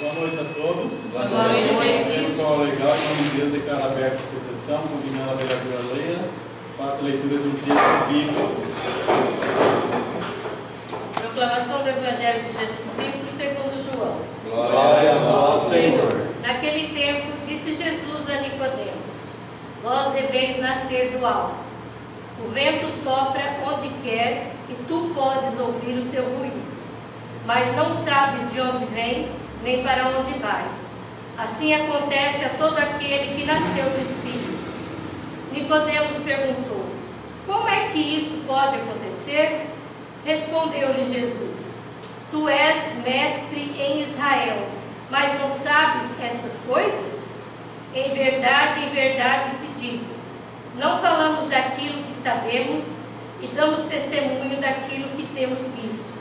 Boa noite a todos. Boa noite. Então, legal, em nome de Deus, declaro aberta essa sessão, convidando a vereadora Leila. Faça a leitura dos textos bíblicos. Proclamação do Evangelho de Jesus Cristo segundo João. Glória a nosso Senhor. Naquele tempo, disse Jesus a Nicodemos: Vós deveis nascer do alto. O vento sopra onde quer e tu podes ouvir o seu ruído, mas não sabes de onde vem, nem para onde vai. Assim acontece a todo aquele que nasceu do Espírito. Nicodemos perguntou: Como é que isso pode acontecer? Respondeu-lhe Jesus: Tu és mestre em Israel, mas não sabes estas coisas? Em verdade te digo, não falamos daquilo que sabemos e damos testemunho daquilo que temos visto.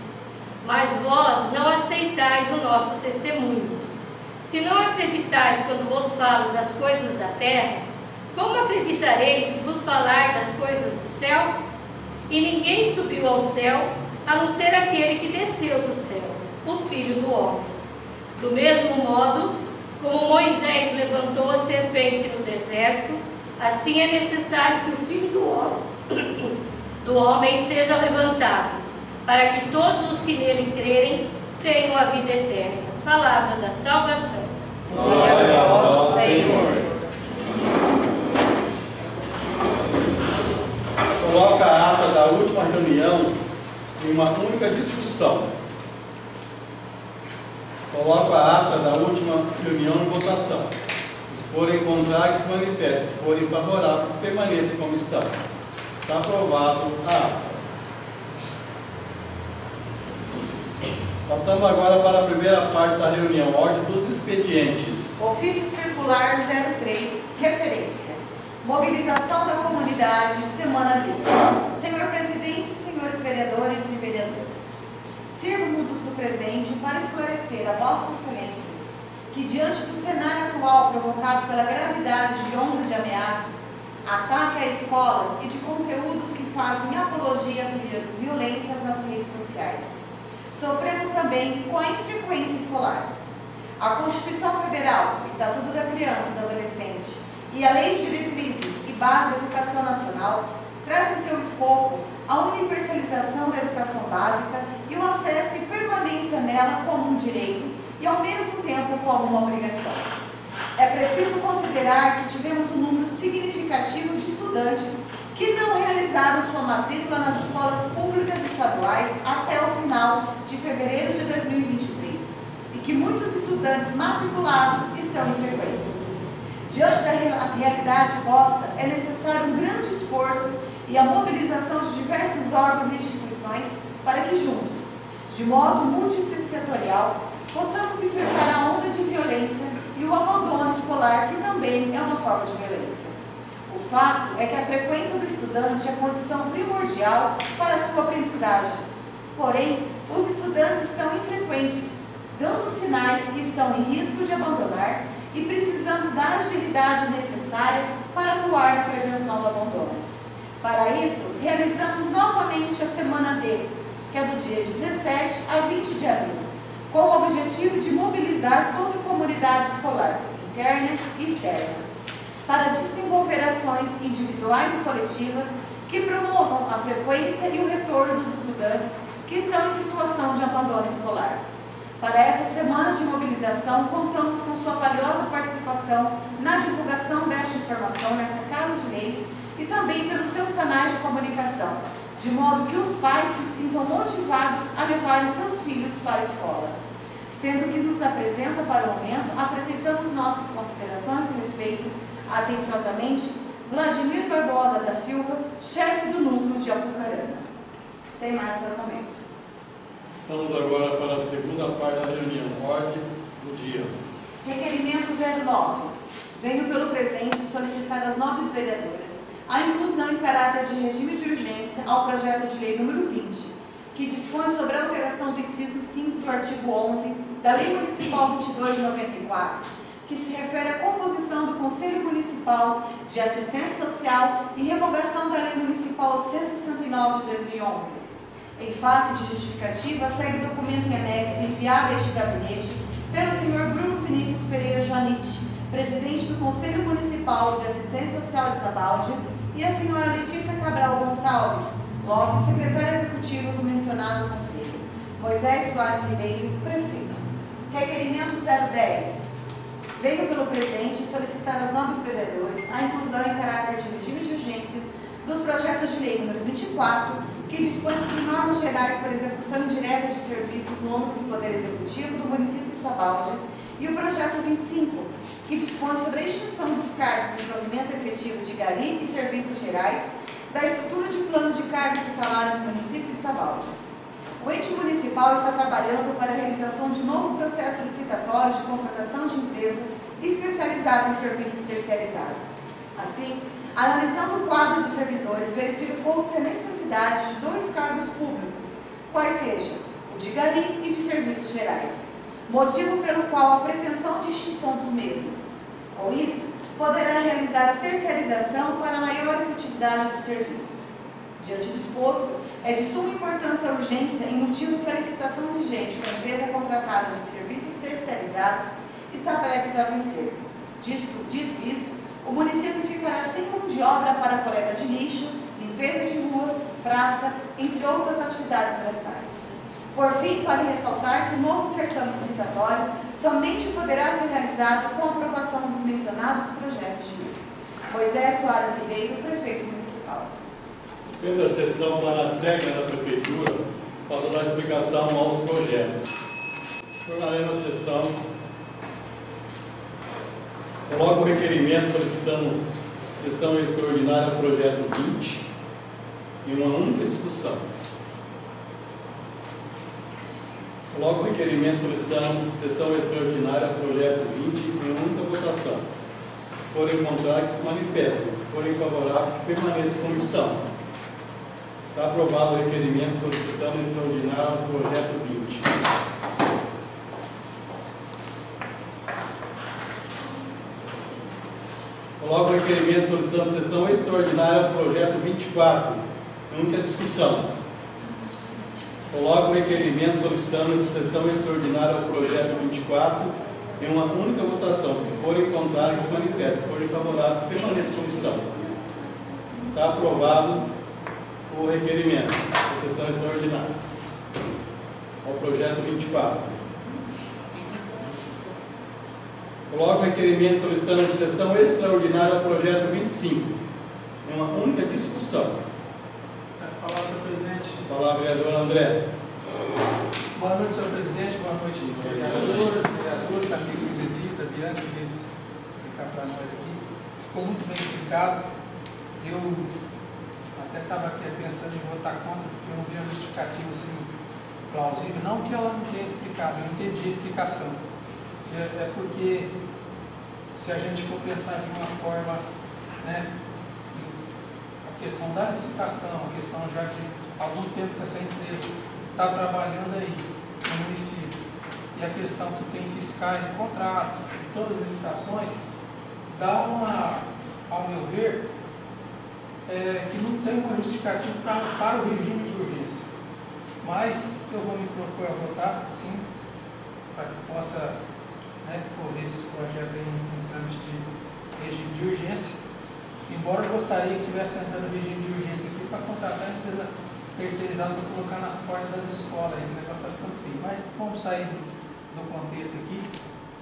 Mas vós não aceitais o nosso testemunho. Se não acreditais quando vos falo das coisas da terra, como acreditareis se vos falar das coisas do céu? E ninguém subiu ao céu, a não ser aquele que desceu do céu, o Filho do Homem. Do mesmo modo, como Moisés levantou a serpente no deserto, assim é necessário que o Filho do Homem seja levantado, para que todos os que nele crerem tenham a vida eterna. Palavra da salvação. Glória a nosso Senhor. Coloca a ata da última reunião em uma única discussão. Coloca a ata da última reunião em votação. Se forem contrários, se manifestem. Se forem favoráveis, permaneçam como estão. Está aprovado a ata. Passamos agora para a primeira parte da reunião, ordem dos expedientes. Ofício Circular 03, referência. Mobilização da comunidade, semana D. Senhor Presidente, senhores vereadores e vereadoras, sirvo-nos do presente para esclarecer a Vossas Excelências que, diante do cenário atual provocado pela gravidade de onda de ameaças, ataque a escolas e de conteúdos que fazem apologia a violências nas redes sociais, sofremos também com a infrequência escolar. A Constituição Federal, o Estatuto da Criança e do Adolescente e a Lei de Diretrizes e Base da Educação Nacional traz em seu escopo a universalização da educação básica e o acesso e permanência nela como um direito e, ao mesmo tempo, como uma obrigação. É preciso considerar que tivemos um número significativo de estudantes que não realizaram sua matrícula nas escolas públicas estaduais até o final de fevereiro de 2023 e que muitos estudantes matriculados estão infrequentes. Diante da realidade posta, é necessário um grande esforço e a mobilização de diversos órgãos e instituições para que juntos, de modo multissetorial, possamos enfrentar a onda de violência e o abandono escolar, que também é uma forma de violência. O fato é que a frequência do estudante é condição primordial para a sua aprendizagem. Porém, os estudantes estão infrequentes, dando sinais que estão em risco de abandonar e precisamos da agilidade necessária para atuar na prevenção do abandono. Para isso, realizamos novamente a Semana D, que é do dia 17 a 20 de abril, com o objetivo de mobilizar toda a comunidade escolar, interna e externa, para desenvolver ações individuais e coletivas que promovam a frequência e o retorno dos estudantes que estão em situação de abandono escolar. Para essa semana de mobilização, contamos com sua valiosa participação na divulgação desta informação nessa Casa de Leis e também pelos seus canais de comunicação, de modo que os pais se sintam motivados a levarem seus filhos para a escola. Sendo que nos apresenta para o momento, apresentamos nossas considerações a respeito, atenciosamente, Vladimir Barbosa da Silva, chefe do núcleo de Apucarana. Sem mais para o momento. Passamos agora para a segunda parte da reunião, ordem do dia. Requerimento 09. Venho pelo presente solicitar às nobres vereadoras a inclusão em caráter de regime de urgência ao projeto de lei número 20, que dispõe sobre a alteração do inciso 5 do artigo 11 da Lei Municipal 22 de 94, que se refere à composição do Conselho Municipal de Assistência Social e revogação da Lei Municipal 169 de 2011. Em face de justificativa, segue documento em anexo enviado a este gabinete Pelo senhor Bruno Vinícius Pereira Joanite, presidente do Conselho Municipal de Assistência Social de Sabaldi, e a senhora Letícia Cabral Gonçalves Lopes, secretária executiva do mencionado Conselho. Moisés Soares Ribeiro, prefeito. Requerimento 010. Venho pelo presente solicitar aos nobres vereadores a inclusão em caráter de regime de urgência dos projetos de lei número 24, que dispõe sobre normas gerais para execução indireta de serviços no âmbito do Poder Executivo do município de Sabaldi, e o projeto 25, que dispõe sobre a extinção dos cargos de provimento efetivo de gari e serviços gerais da estrutura de plano de cargos e salários do município de Sabaldi. O ente municipal está trabalhando para a realização de novo processo licitatório de contratação de empresa especializada em serviços terceirizados. Assim, analisando o quadro de servidores, verificou-se a necessidade de 2 cargos públicos, quais sejam o de gari e de serviços gerais, motivo pelo qual a pretensão de extinção dos mesmos. Com isso, poderá realizar a terceirização para maior efetividade dos serviços. Diante do exposto, é de suma importância a urgência em motivo que a licitação vigente com a empresa contratada de serviços terceirizados está prestes a vencer. Dito isso, o município ficará sem mão de obra para a coleta de lixo, limpeza de ruas, praça, entre outras atividades braçais. Por fim, vale ressaltar que o novo certame licitatório somente poderá ser realizado com a aprovação dos mencionados projetos de lei. Moisés Soares Ribeiro, prefeito municipal. Suspendo a sessão para a técnica da Prefeitura, possa dar explicação aos projetos. Tornaremos a sessão. Coloco o requerimento solicitando sessão extraordinária ao projeto 20 em uma única discussão. Coloco o requerimento solicitando sessão extraordinária ao projeto 20 em uma única votação. Se forem contrários, se manifestem. Se forem favoráveis, que permaneçam como estão. Está aprovado o requerimento solicitando extraordinário ao projeto 20. Coloco o requerimento solicitando sessão extraordinária ao projeto 24, em única discussão. Coloco o requerimento solicitando sessão extraordinária ao projeto 24, em uma única votação. Se forem contrários, se manifestem. Se forem favoráveis, permaneçam como estão. Está aprovado o requerimento da sessão extraordinária ao projeto 24. Coloco o requerimento solicitando sessão extraordinária ao projeto 25, em uma única discussão. Peço a palavra, senhor presidente. Palavra, vereador André. Boa noite, senhor presidente. Boa noite, vereadores, amigos que visitam, Bianca, que veio explicar para nós aqui. Ficou muito bem explicado. Eu até estava aqui pensando em votar contra, porque eu não vi uma justificativa assim plausível. Não que ela não tenha explicado, eu entendi a explicação. É porque, se a gente for pensar de uma forma, né, a questão da licitação, a questão já de algum tempo que essa empresa está trabalhando aí no município, e a questão que tem fiscais de contrato, e todas as licitações, dá uma, ao meu ver, que não tem uma justificativa para o regime de urgência. Mas eu vou me propor a votar, sim, para que possa, né, correr esses projetos em trâmite de regime de urgência. Embora eu gostaria que tivesse entrando no regime de urgência aqui para contratar a empresa terceirizada para colocar na porta das escolas, aí o negócio está ficando feio. Mas vamos sair do contexto aqui,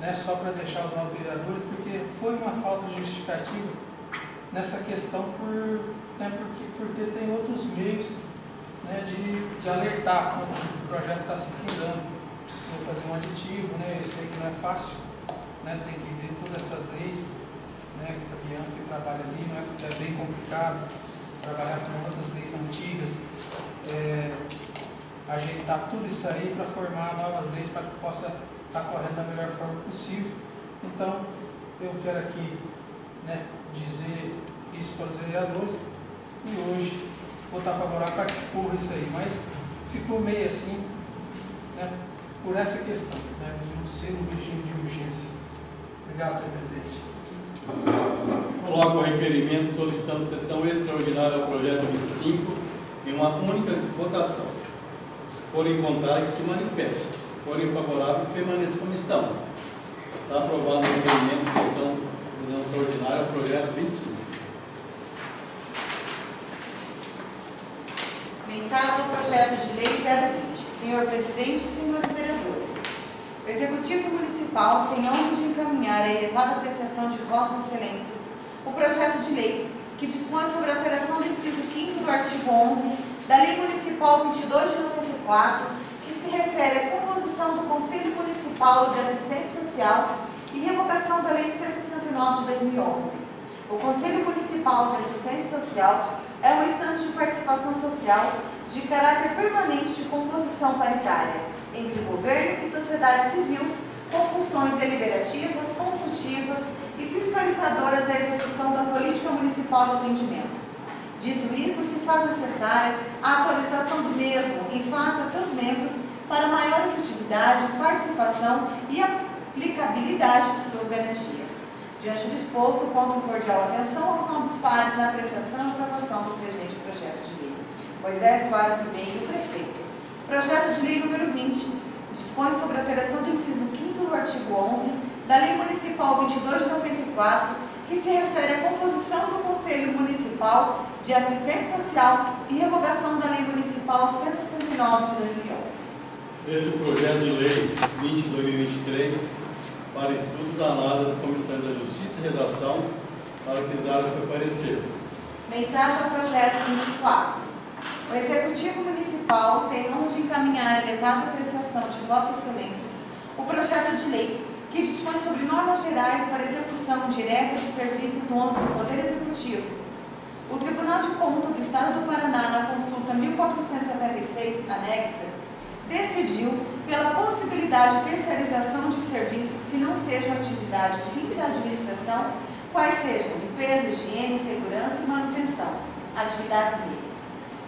né, só para deixar os novos vereadores, porque foi uma falta de justificativa nessa questão porque tem outros meios, né, de alertar quando o projeto está se findando. Precisa fazer um aditivo, né, eu sei que não é fácil, né, tem que ver todas essas leis, né, que a Bianca que trabalha ali, não é bem complicado trabalhar com outras leis antigas, ajeitar tudo isso aí para formar novas leis para que possa estar correndo da melhor forma possível. Então, eu quero aqui, né, dizer isso para os vereadores e hoje vou estar favorável para que corra isso aí, mas ficou meio assim, né, por essa questão, né, de não ser um regime de urgência. Obrigado, senhor presidente. Coloco o requerimento solicitando sessão extraordinária ao projeto 25 em uma única votação. Se forem contrários, se manifestem. Se forem favoráveis, permaneçam como estão. Está aprovado o requerimento de gestão de ordenança ordinária, o projeto 25. Mensagem do projeto de lei 020. Senhor presidente e senhores vereadores, o Executivo Municipal tem a honra de encaminhar a elevada apreciação de Vossas Excelências o projeto de lei que dispõe sobre a alteração do inciso 5º do artigo 11 da Lei Municipal 22 de 94, que se refere à composição do Conselho Municipal de Assistência Social e revogação da Lei 169 de 2011. O Conselho Municipal de Assistência Social é uma instância de participação social de caráter permanente de composição paritária entre governo e sociedade civil, com funções deliberativas, consultivas e fiscalizadoras da execução da política municipal de atendimento. Dito isso, se faz necessária a atualização do mesmo em face a seus membros para maior efetividade, participação e aplicabilidade de suas garantias. Diante do exposto, conto cordial atenção aos nobres pares na apreciação e aprovação do presente projeto de lei. Moisés Soares Ribeiro, prefeito. Projeto de lei número 20 dispõe sobre a alteração do inciso 5º do artigo 11 da Lei Municipal 22 de 94, que se refere à composição do Conselho Municipal de Assistência Social e revogação da Lei Municipal 169 de 2011. Veja o projeto de lei 20/2023 para estudo da análise das Comissões da Justiça e Redação para utilizar o seu parecer. Mensagem ao projeto 24. O Executivo Municipal tem a honra de encaminhar a elevada apreciação de Vossas Excelências o projeto de lei que dispõe sobre normas gerais para execução direta de serviços no âmbito do Poder Executivo. O Tribunal de Contas do Estado do Paraná, na consulta 1476, anexa, decidiu pela possibilidade de terceirização de serviços que não sejam atividade fim da administração, quais sejam limpeza, higiene, segurança e manutenção, atividades MEI.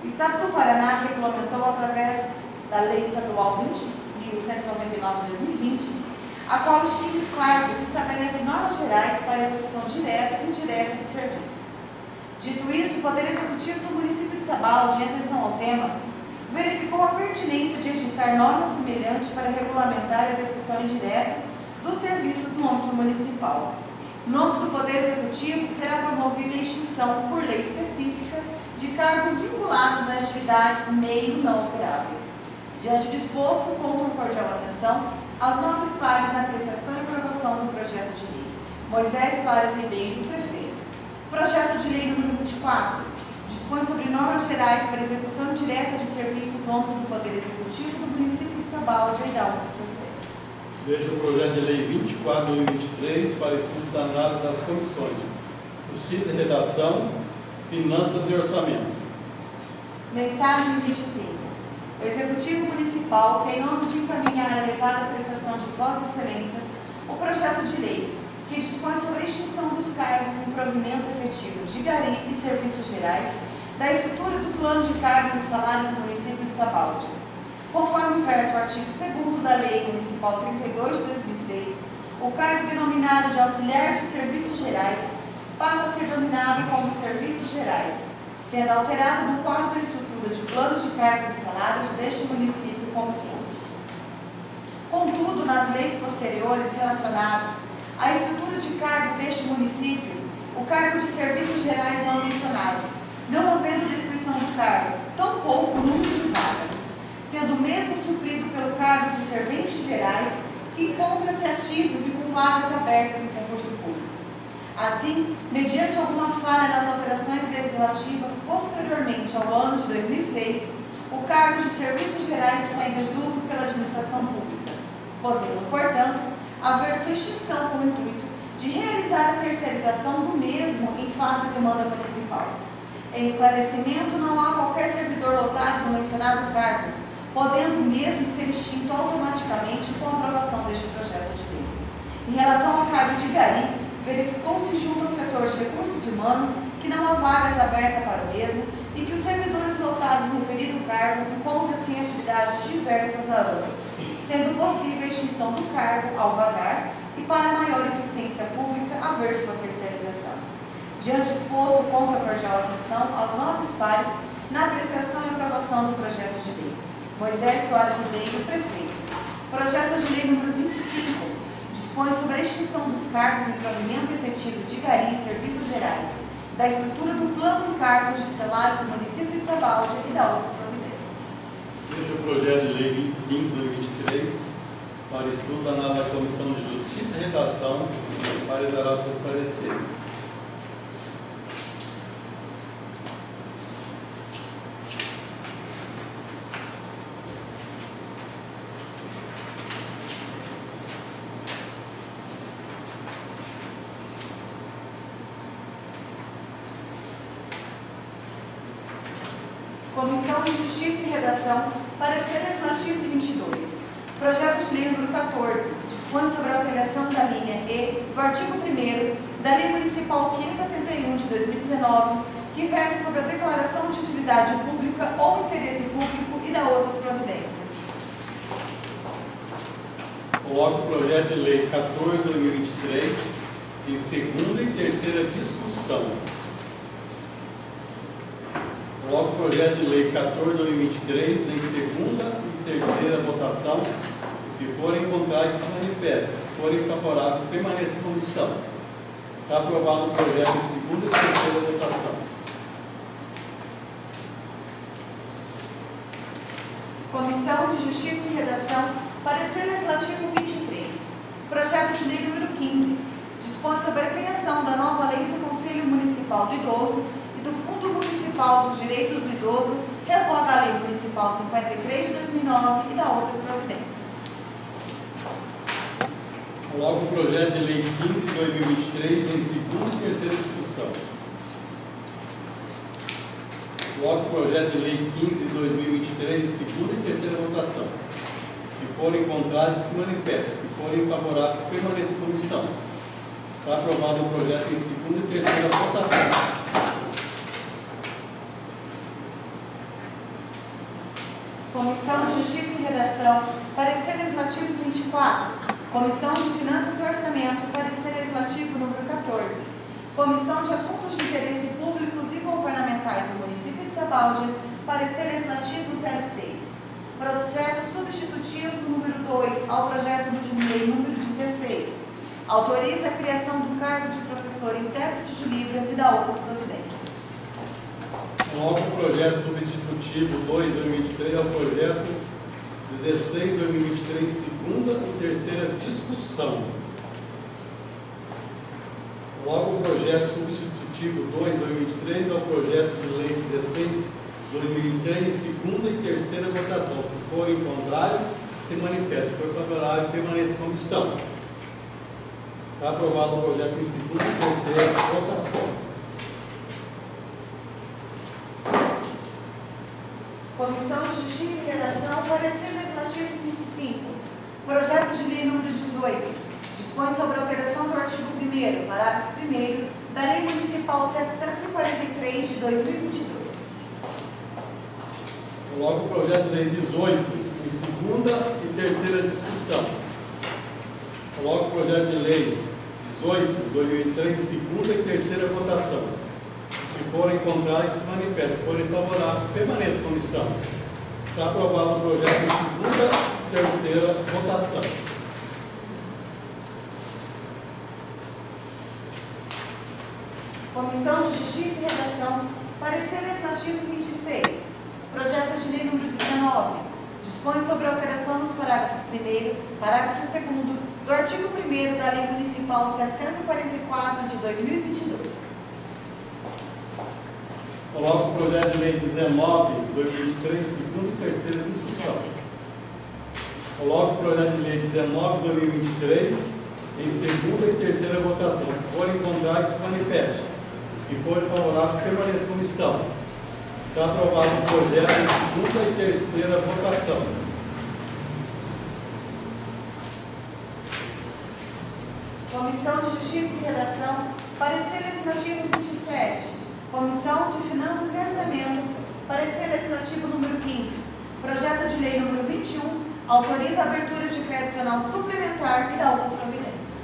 O Estado do Paraná regulamentou através da Lei Estadual 20.199 de 2020, a qual extingue cargos e estabelece normas gerais para a execução direta e indireta dos serviços. Dito isso, o Poder Executivo do município de Sabaldi, em atenção ao tema, verificou a pertinência de editar normas semelhantes para regulamentar a execução indireta dos serviços no âmbito municipal. No âmbito do Poder Executivo, será promovida a extinção, por lei específica, de cargos vinculados a atividades MEI não operáveis. Diante do exposto, conto com cordial atenção aos nobres pares na apreciação e aprovação do projeto de lei. Moisés Soares Ribeiro, prefeito. Projeto de lei número 24 dispõe sobre normas gerais para execução direta de serviços no âmbito do Poder Executivo do município de Sabaldi e da outras providências. Veja o projeto de lei 24/2023 para estudo da análise das comissões Justiça e Redação, Finanças e Orçamento. Mensagem 25. O Executivo Municipal tem honra de encaminhar a elevada apreciação de Vossas Excelências o projeto de lei que dispõe sobre a extinção dos cargos em provimento efetivo de gari e serviços gerais da estrutura do plano de cargos e salários do município de Sabaldi. Conforme versa o artigo 2º da Lei Municipal 32 de 2006, o cargo denominado de auxiliar de serviços gerais passa a ser denominado como serviços gerais, sendo alterado no quadro da estrutura de plano de cargos e salários deste município como exposto. Contudo, nas leis posteriores relacionadas à estrutura de cargo deste município, o cargo de serviços gerais não é mencionado, não havendo descrição do cargo, tampouco o número de vagas, sendo o mesmo suprido pelo cargo de serventes gerais, que encontra-se ativos e com vagas abertas em concurso público. Assim, mediante alguma falha nas alterações legislativas posteriormente ao ano de 2006, o cargo de serviços gerais está em desuso pela administração pública, podendo, portanto, haver sua extinção com o intuito de realizar a terceirização do mesmo em face à demanda municipal. Em esclarecimento, não há qualquer servidor lotado no mencionado cargo, podendo mesmo ser extinto automaticamente com a aprovação deste projeto de lei. Em relação ao cargo de gari, verificou-se junto ao setor de recursos humanos que não há vagas abertas para o mesmo e que os servidores lotados no referido cargo encontram-se em atividades diversas há anos, sendo possível a extinção do cargo ao vagar e, para maior eficiência pública, haver sua terceirização. Diante exposto, conto a cordial atenção aos nobres pares na apreciação e aprovação do projeto de lei. Moisés Soares Ribeiro, prefeito. Projeto de lei número 25, dispõe sobre a extinção dos cargos em provimento efetivo de GARI e serviços gerais, da estrutura do plano de cargos de salários do município de Sabaldi e da outras providências. Veja o projeto de lei 25/2023 para estudo na Comissão de Justiça e Redação para elaborar seus pareceres. Comissão de Justiça e Redação, parecer legislativo 22. Projeto de lei número 14, dispõe sobre a alteração da linha E do artigo 1º da Lei Municipal 571 de 2019, que versa sobre a declaração de utilidade pública ou interesse público e da outras providências. Coloco o projeto de lei 14/2023 em segunda e terceira discussão. Coloco o projeto de lei 14/2023 em segunda e terceira votação. Os que forem contrários se manifestem. Os que forem favoráveis permaneçam como estão. Está aprovado o projeto em segunda e terceira votação. Comissão de Justiça e Redação, parecer legislativo 23. Projeto de lei número 15, dispõe sobre a criação da nova lei do Conselho Municipal do Idoso e do Fundo Municipal dos Direitos do Idoso, revoga a Lei Municipal 53 de 2009 e da outras providências. Coloco o projeto de lei 15/2023 em segunda e terceira discussão. Coloco o projeto de lei 15/2023 em segunda e terceira votação. Os que forem contrários se manifestem. Os que forem favoráveis permaneçam como estão. Está aprovado o projeto em segunda e terceira votação. Comissão de Justiça e Redação, parecer legislativo 24. Comissão de Finanças e Orçamento, parecer legislativo número 14. Comissão de Assuntos de Interesse Públicos e Governamentais do município de Sabaldi, parecer legislativo 06. Projeto substitutivo número 2 ao projeto de lei número 16. Autoriza a criação do cargo de professor intérprete de Libras e da outras providências. Coloco o projeto substitutivo 2/2023 ao projeto 16/2023 em segunda e terceira discussão. Coloco o projeto substitutivo 2/2023 ao projeto de lei 16/2023 em segunda e terceira votação. Se forem contrários, se manifestem. Se for favorável, permaneçam como estão. Está aprovado o projeto em segunda e terceira votação. Comissão de Justiça e Redação, parecer legislativo 25. Projeto de lei número 18. Dispõe sobre a alteração do artigo 1º, parágrafo 1º, da Lei Municipal 743 de 2022. Coloco o projeto de lei 18 em segunda e terceira discussão. Coloco o projeto de lei 18/2023 em segunda e terceira votação. Se forem contrários, se manifestem. Se forem favoráveis, permaneçam como estão. Está aprovado o projeto em segunda e terceira votação. Comissão de Justiça e Redação, parecer legislativo 26. Projeto de lei número 19. Dispõe sobre a alteração nos parágrafos 1º, parágrafo 2º do artigo 1º da Lei Municipal 744 de 2022. Coloco o projeto de lei 19/2023 em segunda e terceira discussão. Coloco o projeto de lei 19/2023 em segunda e terceira votação. Os que forem contrários, se manifestem. Os que forem favoráveis, permaneçam como estão. Está aprovado o projeto em segunda e terceira votação. Comissão de Justiça e Redação, parecer legislativo 27. Comissão de Finanças e Orçamento, parecer legislativo número 15. Projeto de lei número 21, autoriza a abertura de crédito adicional suplementar e da outras providências.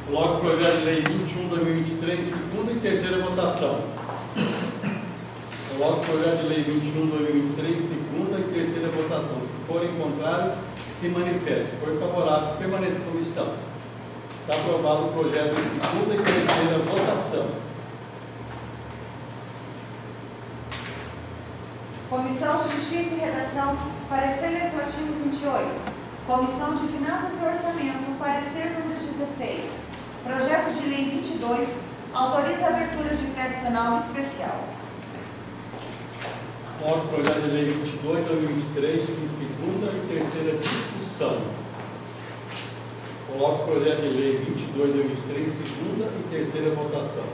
Coloco o projeto de lei 21/2023 em segunda e terceira votação. Coloco o projeto de lei 21/2023 em segunda e terceira votação. Se forem contrários, se manifeste. Se for favorável, permaneça como estão. Está aprovado o projeto em segunda e terceira votação. Comissão de Justiça e Redação, parecer legislativo 28. Comissão de Finanças e Orçamento, parecer número 16. Projeto de lei 22, autoriza a abertura de crédito adicional especial. Coloco o projeto de lei 22, 2023, em segunda e terceira discussão. Coloco o projeto de lei 22, 2023, em segunda e terceira votação.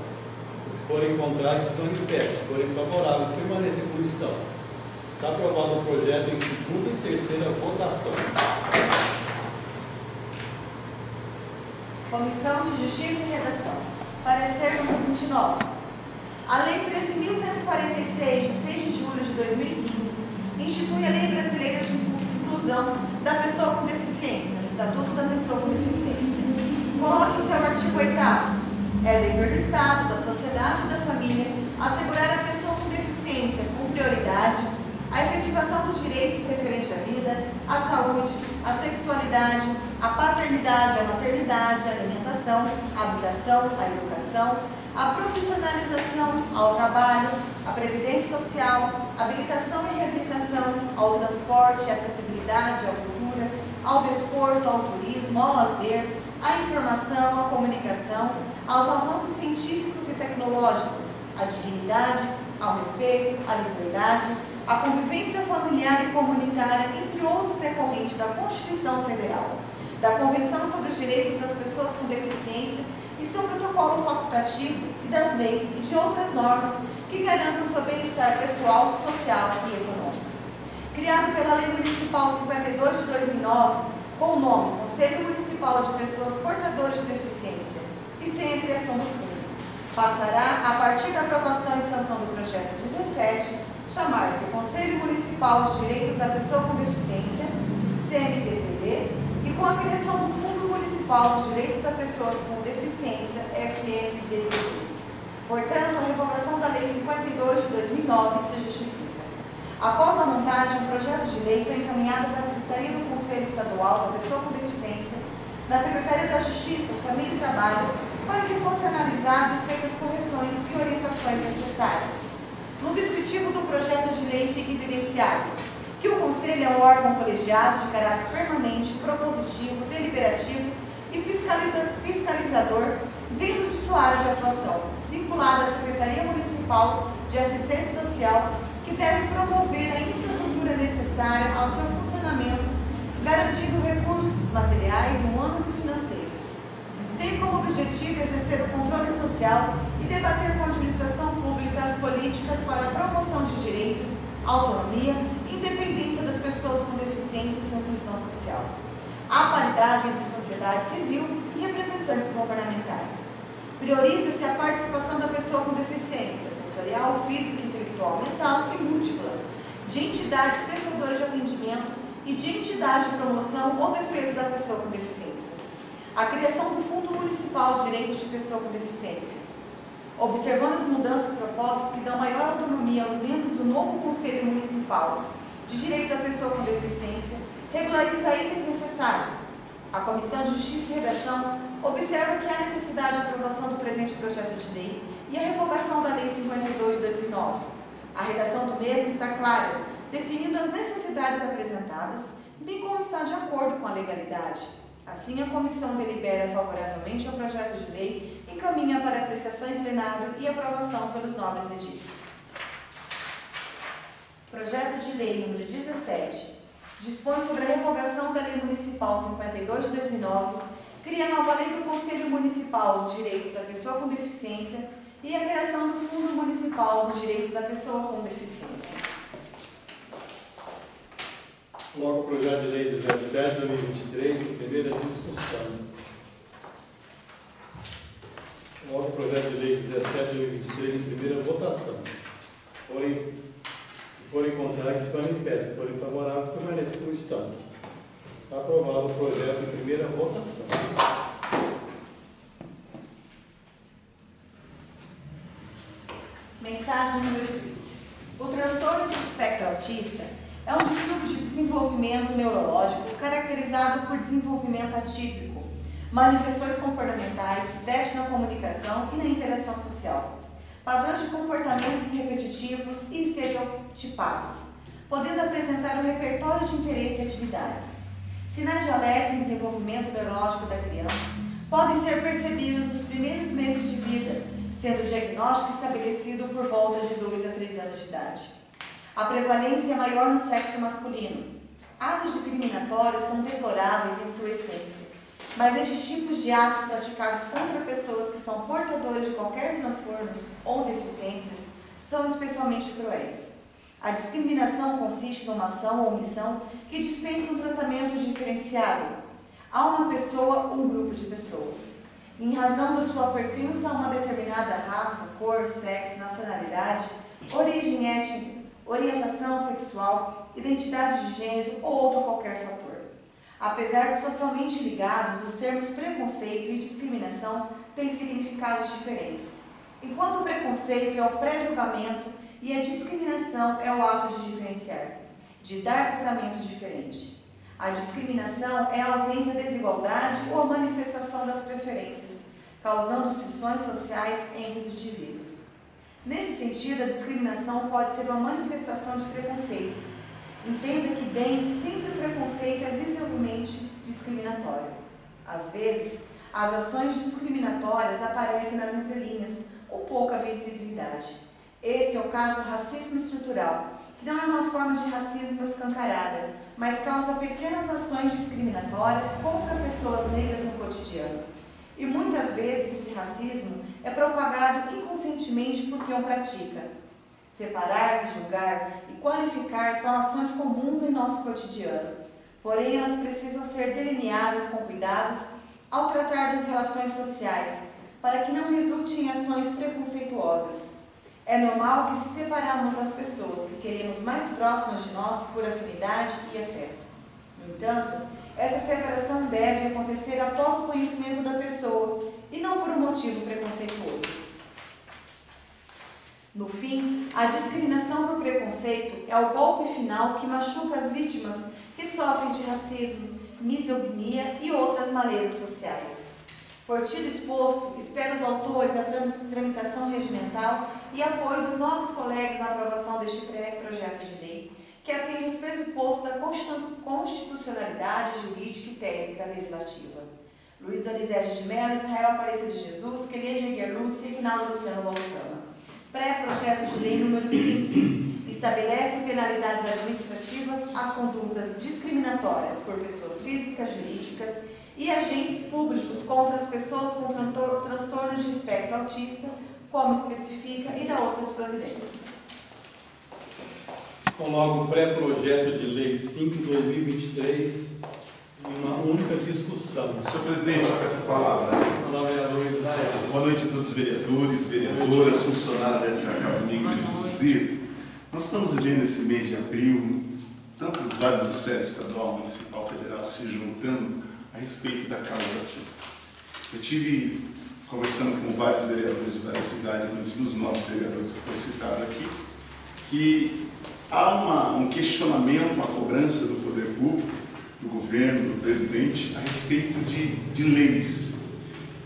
Se forem contrários, se manifestem. Se forem favoráveis, permaneçam como estão. Está aprovado o projeto em segunda e terceira votação. Comissão de Justiça e Redação, parecer número 29. A Lei 13.146, de 6 de julho de 2015, institui a Lei Brasileira de Inclusão da Pessoa com Deficiência, no Estatuto da Pessoa com Deficiência. Coloque em seu artigo 8º. É dever do Estado, da sociedade e da família assegurar à pessoa com deficiência, com prioridade, a efetivação dos direitos referentes à vida, à saúde, à sexualidade, à paternidade, à maternidade, à alimentação, à habitação, à educação, à profissionalização, ao trabalho, à previdência social, habilitação e reabilitação, ao transporte, à acessibilidade, à cultura, ao desporto, ao turismo, ao lazer, à informação, à comunicação, aos avanços científicos e tecnológicos, à dignidade, ao respeito, à liberdade, à convivência familiar e comunitária, entre outros decorrentes da Constituição Federal, da Convenção sobre os Direitos das Pessoas com Deficiência e seu protocolo facultativo e das leis e de outras normas que garantam seu bem-estar pessoal, social e econômico. Criado pela Lei Municipal 52 de 2009, com o nome Conselho Municipal de Pessoas Portadoras de Deficiência e sem a criação do fundo, passará, a partir da aprovação e sanção do projeto 17, chamar-se Conselho Municipal de Direitos da Pessoa com Deficiência, CMDPD, e com a criação do Fundo Municipal de Direitos das Pessoas com Deficiência, FMDPD. Portanto, a revogação da Lei 52 de 2009 se justifica. Após a montagem, o projeto de lei foi encaminhado para a Secretaria do Conselho Estadual da Pessoa com Deficiência, na Secretaria da Justiça, Família e Trabalho, para que fosse analisado e feitas correções e orientações necessárias. No descritivo do projeto de lei fica evidenciado que o Conselho é um órgão colegiado de caráter permanente, propositivo, deliberativo e fiscalizador dentro de sua área de atuação, vinculado à Secretaria Municipal de Assistência Social, que deve promover a infraestrutura necessária ao seu funcionamento, garantindo recursos materiais, humanos e financeiros. Tem como objetivo exercer o controle social e debater com a administração pública as políticas para a promoção de direitos, autonomia e independência das pessoas com deficiência e sua inclusão social. Há paridade entre sociedade civil e representantes governamentais. Prioriza-se a participação da pessoa com deficiência sensorial, física, intelectual, mental e múltipla, de entidades prestadoras de atendimento e de entidades de promoção ou defesa da pessoa com deficiência. A criação do Fundo Municipal de Direitos de Pessoa com Deficiência. Observando as mudanças propostas que dão maior autonomia aos membros do novo Conselho Municipal de Direito da Pessoa com Deficiência, regulariza itens necessários. A Comissão de Justiça e Redação observa que há necessidade de aprovação do presente projeto de lei e a revogação da Lei 52 de 2009. A redação do mesmo está clara, definindo as necessidades apresentadas, bem como está de acordo com a legalidade. Assim, a comissão delibera favoravelmente ao projeto de lei e encaminha para apreciação em plenário e aprovação pelos nobres edis. Projeto de lei número 17 dispõe sobre a revogação da Lei Municipal 52 de 2009, cria a nova Lei do Conselho Municipal dos Direitos da Pessoa com Deficiência e a criação do Fundo Municipal dos Direitos da Pessoa com Deficiência. Logo o projeto de lei 17 de 2023, em primeira discussão. Logo o projeto de lei 17 de 2023, em primeira votação. Se forem contrários, se manifestem. Se forem favoráveis, permaneçam como estão. Está aprovado o projeto em primeira votação. Mensagem número 15. O transtorno de espectro autista é um distúrbio de desenvolvimento neurológico caracterizado por desenvolvimento atípico, manifestações comportamentais, déficit na comunicação e na interação social, padrões de comportamentos repetitivos e estereotipados, podendo apresentar um repertório de interesse e atividades. Sinais de alerta no desenvolvimento neurológico da criança podem ser percebidos nos primeiros meses de vida, sendo o diagnóstico estabelecido por volta de 2 a 3 anos de idade. A prevalência é maior no sexo masculino. Atos discriminatórios são deploráveis em sua essência, mas estes tipos de atos praticados contra pessoas que são portadoras de qualquer transtornos ou deficiências são especialmente cruéis. A discriminação consiste numa ação ou omissão que dispensa um tratamento diferenciado a uma pessoa ou um grupo de pessoas, em razão da sua pertença a uma determinada raça, cor, sexo, nacionalidade, origem étnica, orientação sexual, identidade de gênero ou outro qualquer fator. Apesar de socialmente ligados, os termos preconceito e discriminação têm significados diferentes. Enquanto o preconceito é o pré-julgamento e a discriminação é o ato de diferenciar, de dar tratamento diferente. A discriminação é a ausência da desigualdade ou a manifestação das preferências, causando cisões sociais entre os indivíduos. Nesse sentido, a discriminação pode ser uma manifestação de preconceito. Entenda que bem sempre o preconceito é visivelmente discriminatório. Às vezes, as ações discriminatórias aparecem nas entrelinhas, com pouca visibilidade. Esse é o caso do racismo estrutural, que não é uma forma de racismo escancarada, mas causa pequenas ações discriminatórias contra pessoas negras no cotidiano. E muitas vezes esse racismo é propagado inconscientemente por quem o pratica. Separar, julgar e qualificar são ações comuns em nosso cotidiano, porém elas precisam ser delineadas com cuidados ao tratar das relações sociais, para que não resulte em ações preconceituosas. É normal que se separarmos as pessoas que queremos mais próximas de nós por afinidade e afeto. No entanto, essa separação deve acontecer após o conhecimento da pessoa e não por um motivo preconceituoso. No fim, a discriminação por preconceito é o golpe final que machuca as vítimas que sofrem de racismo, misoginia e outras malezas sociais. Por tido exposto, espero os autores a tramitação regimental e apoio dos nobres colegas na aprovação deste projeto de lei, que atende os pressupostos da constitucionalidade jurídica e técnica legislativa. Luiz Donizete de Mello, Israel Aparecido de Jesus, Querida Edgar Lúcia e Rinaldo Luciano Volcama. Pré-projeto de lei número 5. Estabelece penalidades administrativas às condutas discriminatórias por pessoas físicas, jurídicas e agentes públicos contra as pessoas com transtornos de espectro autista, como especifica, e dá outras providências. Coloco o pré-projeto de lei 5/2023 em uma única discussão. Senhor presidente, com essa palavra. Olá, vereador Israel. Boa noite a todos os vereadores, vereadoras, funcionários dessa Casa Amiga que nos visita. Nós estamos vivendo esse mês de abril, tantas várias esferas estadual, municipal, federal se juntando a respeito da causa autista. Eu tive conversando com vários vereadores de várias cidades, inclusive os novos vereadores que foram citados aqui, que há um questionamento, uma cobrança do poder público, do governo, do presidente, a respeito de leis.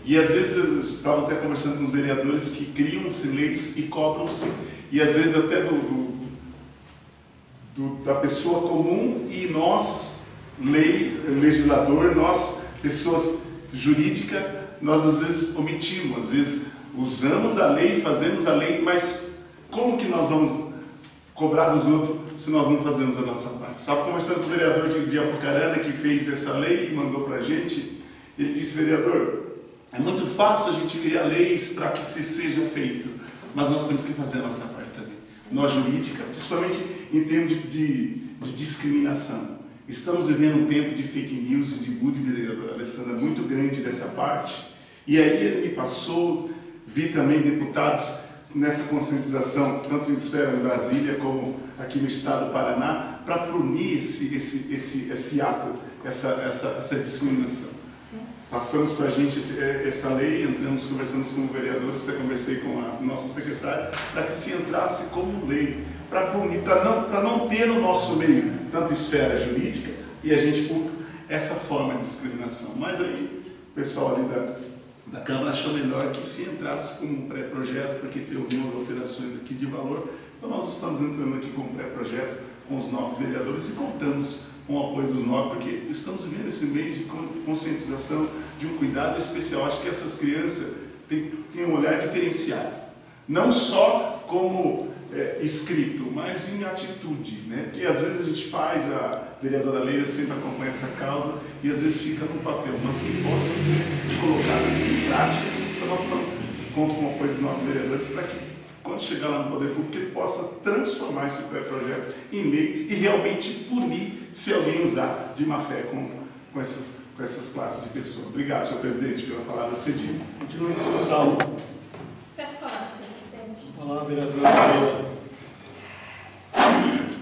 E às vezes eu estava até conversando com os vereadores que criam-se leis e cobram-se, e às vezes até da pessoa comum, e nós, legislador, nós, pessoas jurídicas, nós às vezes omitimos, às vezes usamos da lei, fazemos a lei, mas como que nós vamos cobrar dos outros se nós não fazemos a nossa parte? Estava conversando com o vereador de Apucarana que fez essa lei e mandou para a gente. Ele disse: vereador, é muito fácil a gente criar leis para que se seja feito, mas nós temos que fazer a nossa parte também. Nós, jurídica, principalmente em termos de discriminação. Estamos vivendo um tempo de fake news e de bullying, vereador Alessandra, muito grande dessa parte. E aí ele me passou, vi também deputados nessa conscientização, tanto em esfera em Brasília como aqui no estado do Paraná, para punir esse ato, essa discriminação. Sim. Passamos para a gente essa lei, entramos, conversamos com vereadores, até conversei com a nossa secretária, para que se entrasse como lei, para punir, para não ter no nosso meio tanto esfera jurídica e a gente essa forma de discriminação. Mas aí o pessoal ali da Câmara achou melhor que se entrasse com um pré-projeto, porque tem algumas alterações aqui de valor. Então nós estamos entrando aqui com um pré-projeto com os novos vereadores e contamos com o apoio dos novos, porque estamos vivendo esse mês de conscientização, de um cuidado especial. Acho que essas crianças têm um olhar diferenciado, não só como escrito, mas em atitude, né? Porque às vezes a gente faz, a vereadora Leila sempre acompanha essa causa e às vezes fica no papel, mas que possa ser colocada em prática. Então nós conto com o apoio dos novos vereadores para que, quando chegar lá no Poder Público, ele possa transformar esse pré-projeto em lei e realmente punir se alguém usar de má fé com essas classes de pessoas. Obrigado, senhor presidente, pela palavra cedida. Continua a discussão. Peço palavra, senhor presidente. Olá, vereadora.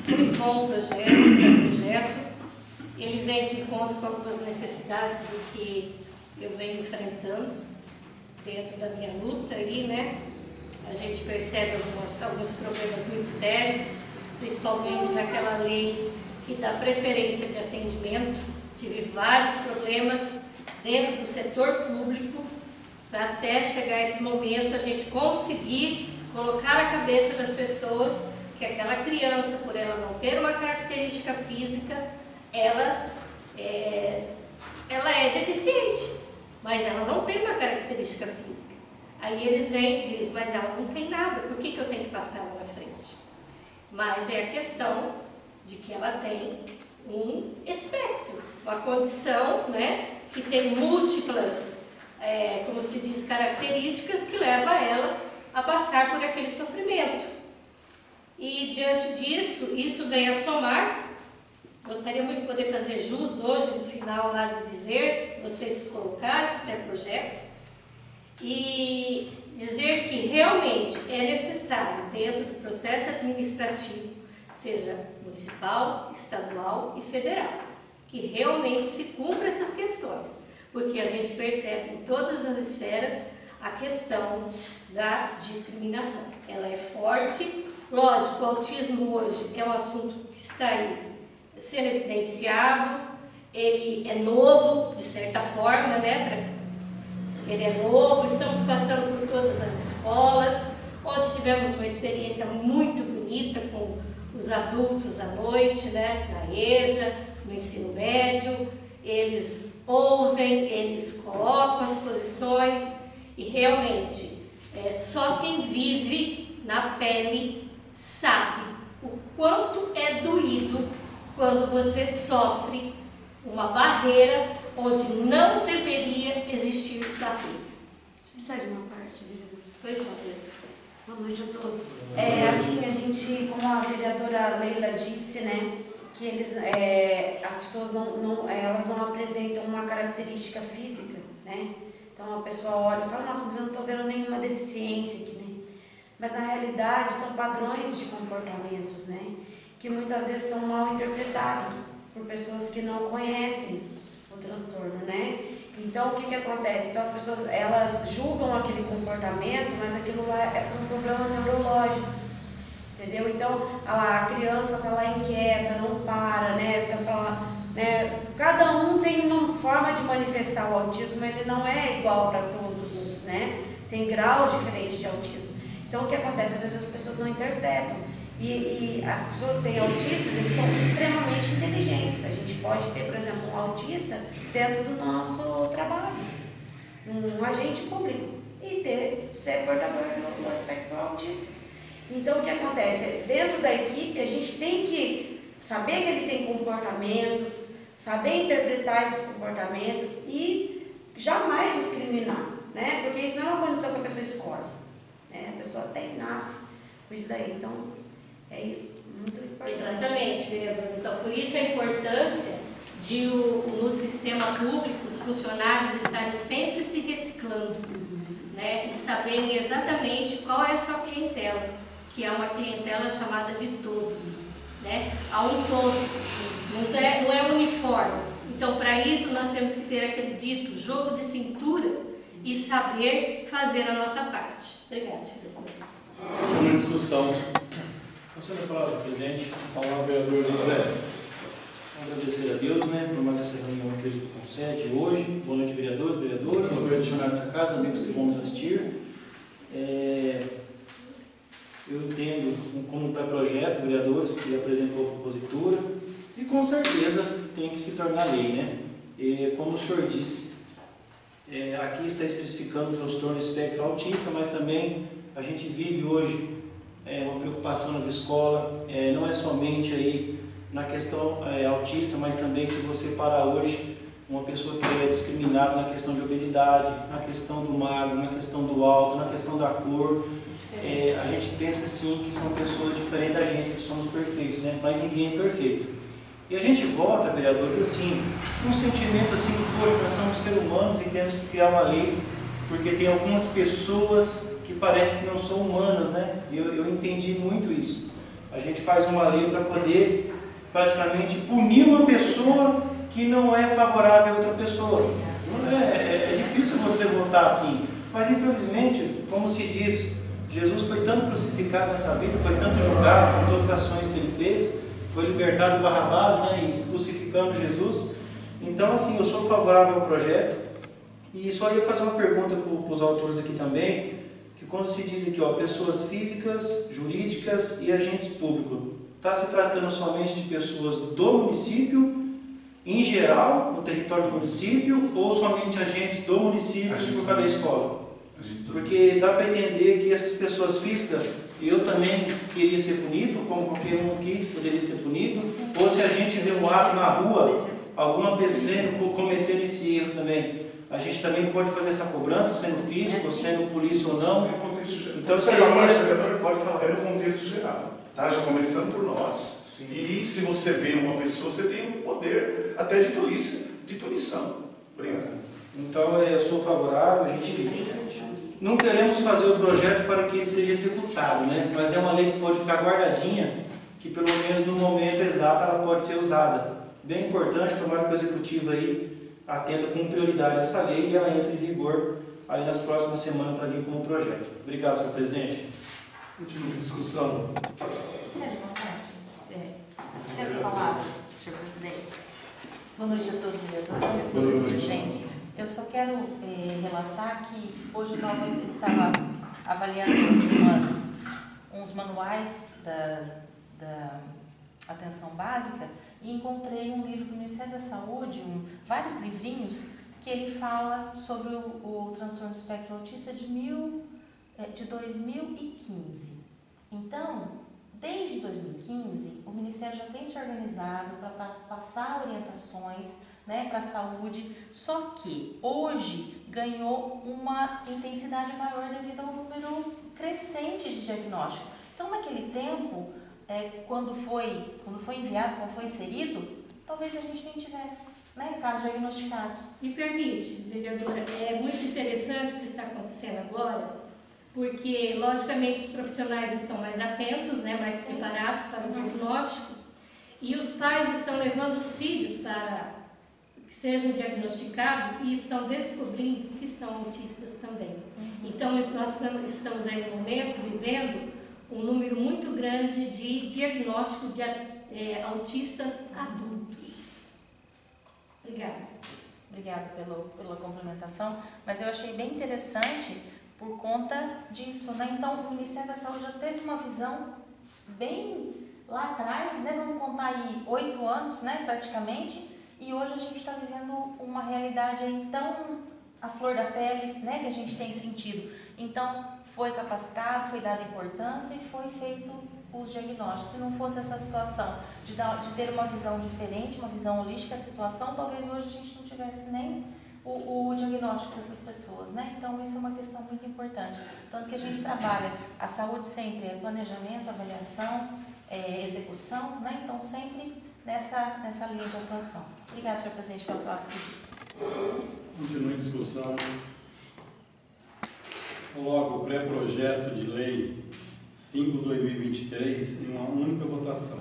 Muito bom o projeto. Ele vem de encontro com algumas necessidades do que eu venho enfrentando dentro da minha luta aí, né? A gente percebe alguns problemas muito sérios, principalmente naquela lei que dá preferência de atendimento. Tive vários problemas dentro do setor público para até chegar esse momento a gente conseguir colocar na cabeça das pessoas que aquela criança, por ela não ter uma característica física, ela é deficiente, mas ela não tem uma característica física. Aí eles vêm e dizem, mas ela não tem nada, por que eu tenho que passar ela na frente? Mas é a questão de que ela tem um espectro, uma condição, né, que tem múltiplas, como se diz, características que leva ela a passar por aquele sofrimento. E diante disso, isso vem a somar. Gostaria muito de poder fazer jus hoje, no final lá de dizer, vocês colocaram esse pré-projeto, e dizer que realmente é necessário, dentro do processo administrativo, seja municipal, estadual e federal, que realmente se cumpra essas questões, porque a gente percebe em todas as esferas a questão da discriminação. Ela é forte, lógico, o autismo hoje é um assunto que está aí sendo evidenciado, ele é novo, de certa forma, né? Ele é novo, estamos passando por todas as escolas, onde tivemos uma experiência muito bonita com os adultos à noite, né? Na EJA, no ensino médio, eles ouvem, eles colocam as posições e realmente só quem vive na pele sabe o quanto é doído quando você sofre uma barreira onde não deveria existir barreira. Precisa de uma parte, vereadora? Pois não, Boa noite a todos. Assim, a gente, como a vereadora Leila disse, né, que as pessoas elas não apresentam uma característica física, né? Então a pessoa olha e fala, nossa, mas eu não estou vendo nenhuma deficiência aqui, né? Mas na realidade são padrões de comportamentos, né? Que muitas vezes são mal interpretados por pessoas que não conhecem o transtorno, né? Então, o que acontece? Então, as pessoas, elas julgam aquele comportamento, mas aquilo lá é por um problema neurológico, entendeu? Então, a criança está lá inquieta, não para, né? Tá lá, né? Cada um tem uma forma de manifestar o autismo, ele não é igual para todos, né? Tem graus diferentes de autismo. Então, o que acontece? Às vezes as pessoas não interpretam. E as pessoas que têm autistas, eles são extremamente inteligentes. A gente pode ter, por exemplo, um autista dentro do nosso trabalho, um agente público, e ser portador do aspecto autista. Então, o que acontece? Dentro da equipe, a gente tem que saber que ele tem comportamentos, saber interpretar esses comportamentos e jamais discriminar, né? Porque isso não é uma condição que a pessoa escolhe, né? A pessoa nasce com isso daí. Então, é muito importante. Exatamente, vereador. Então, por isso a importância de no sistema público os funcionários estarem sempre se reciclando, né? E saberem exatamente qual é a sua clientela, que é uma clientela chamada de todos, né? Há um todo, não é uniforme. Então, para isso, nós temos que ter aquele dito jogo de cintura e saber fazer a nossa parte. Obrigada, senhor presidente. Uma discussão. Passando a palavra, presidente, falar o vereador José. Agradecer a Deus, né, por mais essa reunião que ele concede hoje. Boa noite, vereadores, vereadoras, boa noite, funcionários dessa casa, amigos que vão nos assistir. Eu entendo como pré-projeto, vereadores, que apresentou a propositura, e com certeza tem que se tornar lei, né? Como o senhor disse, aqui está especificando o transtorno espectro autista, mas também a gente vive hoje uma preocupação nas escolas, não é somente aí na questão autista, mas também se você parar hoje, uma pessoa que é discriminada na questão de obesidade, na questão do magro, na questão do alto, na questão da cor, a gente pensa sim que são pessoas diferentes da gente, que somos perfeitos, né? Mas ninguém é perfeito. E a gente vota, vereadores, assim, um sentimento assim que, poxa, nós somos seres humanos e temos que criar uma lei, porque tem algumas pessoas que parecem que não são humanas, né? Eu entendi muito isso. A gente faz uma lei para poder praticamente punir uma pessoa que não é favorável a outra pessoa. É difícil você votar assim, mas infelizmente, como se diz, Jesus foi tanto crucificado nessa vida, foi tanto julgado por todas as ações que ele fez, foi libertado do Barrabás, né, e crucificando Jesus. Então, assim, eu sou favorável ao projeto e só ia fazer uma pergunta para os autores aqui também, que quando se diz aqui, ó, pessoas físicas, jurídicas e agentes públicos, está se tratando somente de pessoas do município, em geral, no território do município, ou somente agentes do município por cada escola? Porque dá para entender que essas pessoas físicas, eu também queria ser punido, como qualquer um aqui poderia ser punido, ou se a gente vê um ato na rua, alguma pessoa cometendo esse erro também, a gente também pode fazer essa cobrança, sendo físico, sendo polícia ou não. Então, pode falar. É no contexto geral, tá? Já começando por nós. Sim. E se você vê uma pessoa, você tem um poder até de polícia, de punição. Obrigado. Então, eu sou favorável, a gente não queremos fazer o projeto para que seja executado, né? Mas é uma lei que pode ficar guardadinha, que pelo menos no momento exato ela pode ser usada. Bem importante, tomara que o executivo aí atenda com prioridade essa lei e ela entre em vigor aí nas próximas semanas para vir como projeto. Obrigado, senhor presidente. Última discussão. Sérgio, boa tarde. Essa palavra, senhor presidente. Boa noite a todos os vereadores presentes. Eu só quero relatar que hoje eu estava avaliando uns manuais da atenção básica e encontrei um livro do Ministério da Saúde, vários livrinhos, que ele fala sobre o transtorno espectro autista de 2015. Então, desde 2015, o Ministério já tem se organizado para passar orientações, né, para a saúde, só que hoje ganhou uma intensidade maior devido ao número crescente de diagnóstico. Então, naquele tempo, quando foi enviado, quando foi inserido, talvez a gente nem tivesse, né, casos diagnosticados. Me permite, vereadora, é muito interessante o que está acontecendo agora, porque, logicamente, os profissionais estão mais atentos, né, mais preparados para o diagnóstico, e os pais estão levando os filhos para que sejam diagnosticados e estão descobrindo que são autistas também. Então, nós estamos aí no momento vivendo um número muito grande de diagnóstico de autistas adultos. Obrigada. Obrigada pela complementação, mas eu achei bem interessante por conta disso, né? Então, o Ministério da Saúde já teve uma visão bem lá atrás, né? Vamos contar aí 8 anos, né, praticamente, e hoje a gente está vivendo uma realidade aí tão à flor da pele, né, que a gente tem sentido. Então, foi capacitado, foi dada importância e foi feito os diagnósticos. Se não fosse essa situação de ter uma visão diferente, uma visão holística da situação, talvez hoje a gente não tivesse nem o diagnóstico dessas pessoas, né? Então, isso é uma questão muito importante. Tanto que a gente trabalha, a saúde sempre é planejamento, avaliação, execução, né? Então, sempre nessa linha de atuação. Obrigada, senhor presidente, pela palavra cedida. Continua a discussão. Coloco o pré-projeto de lei 5/2023 em uma única votação.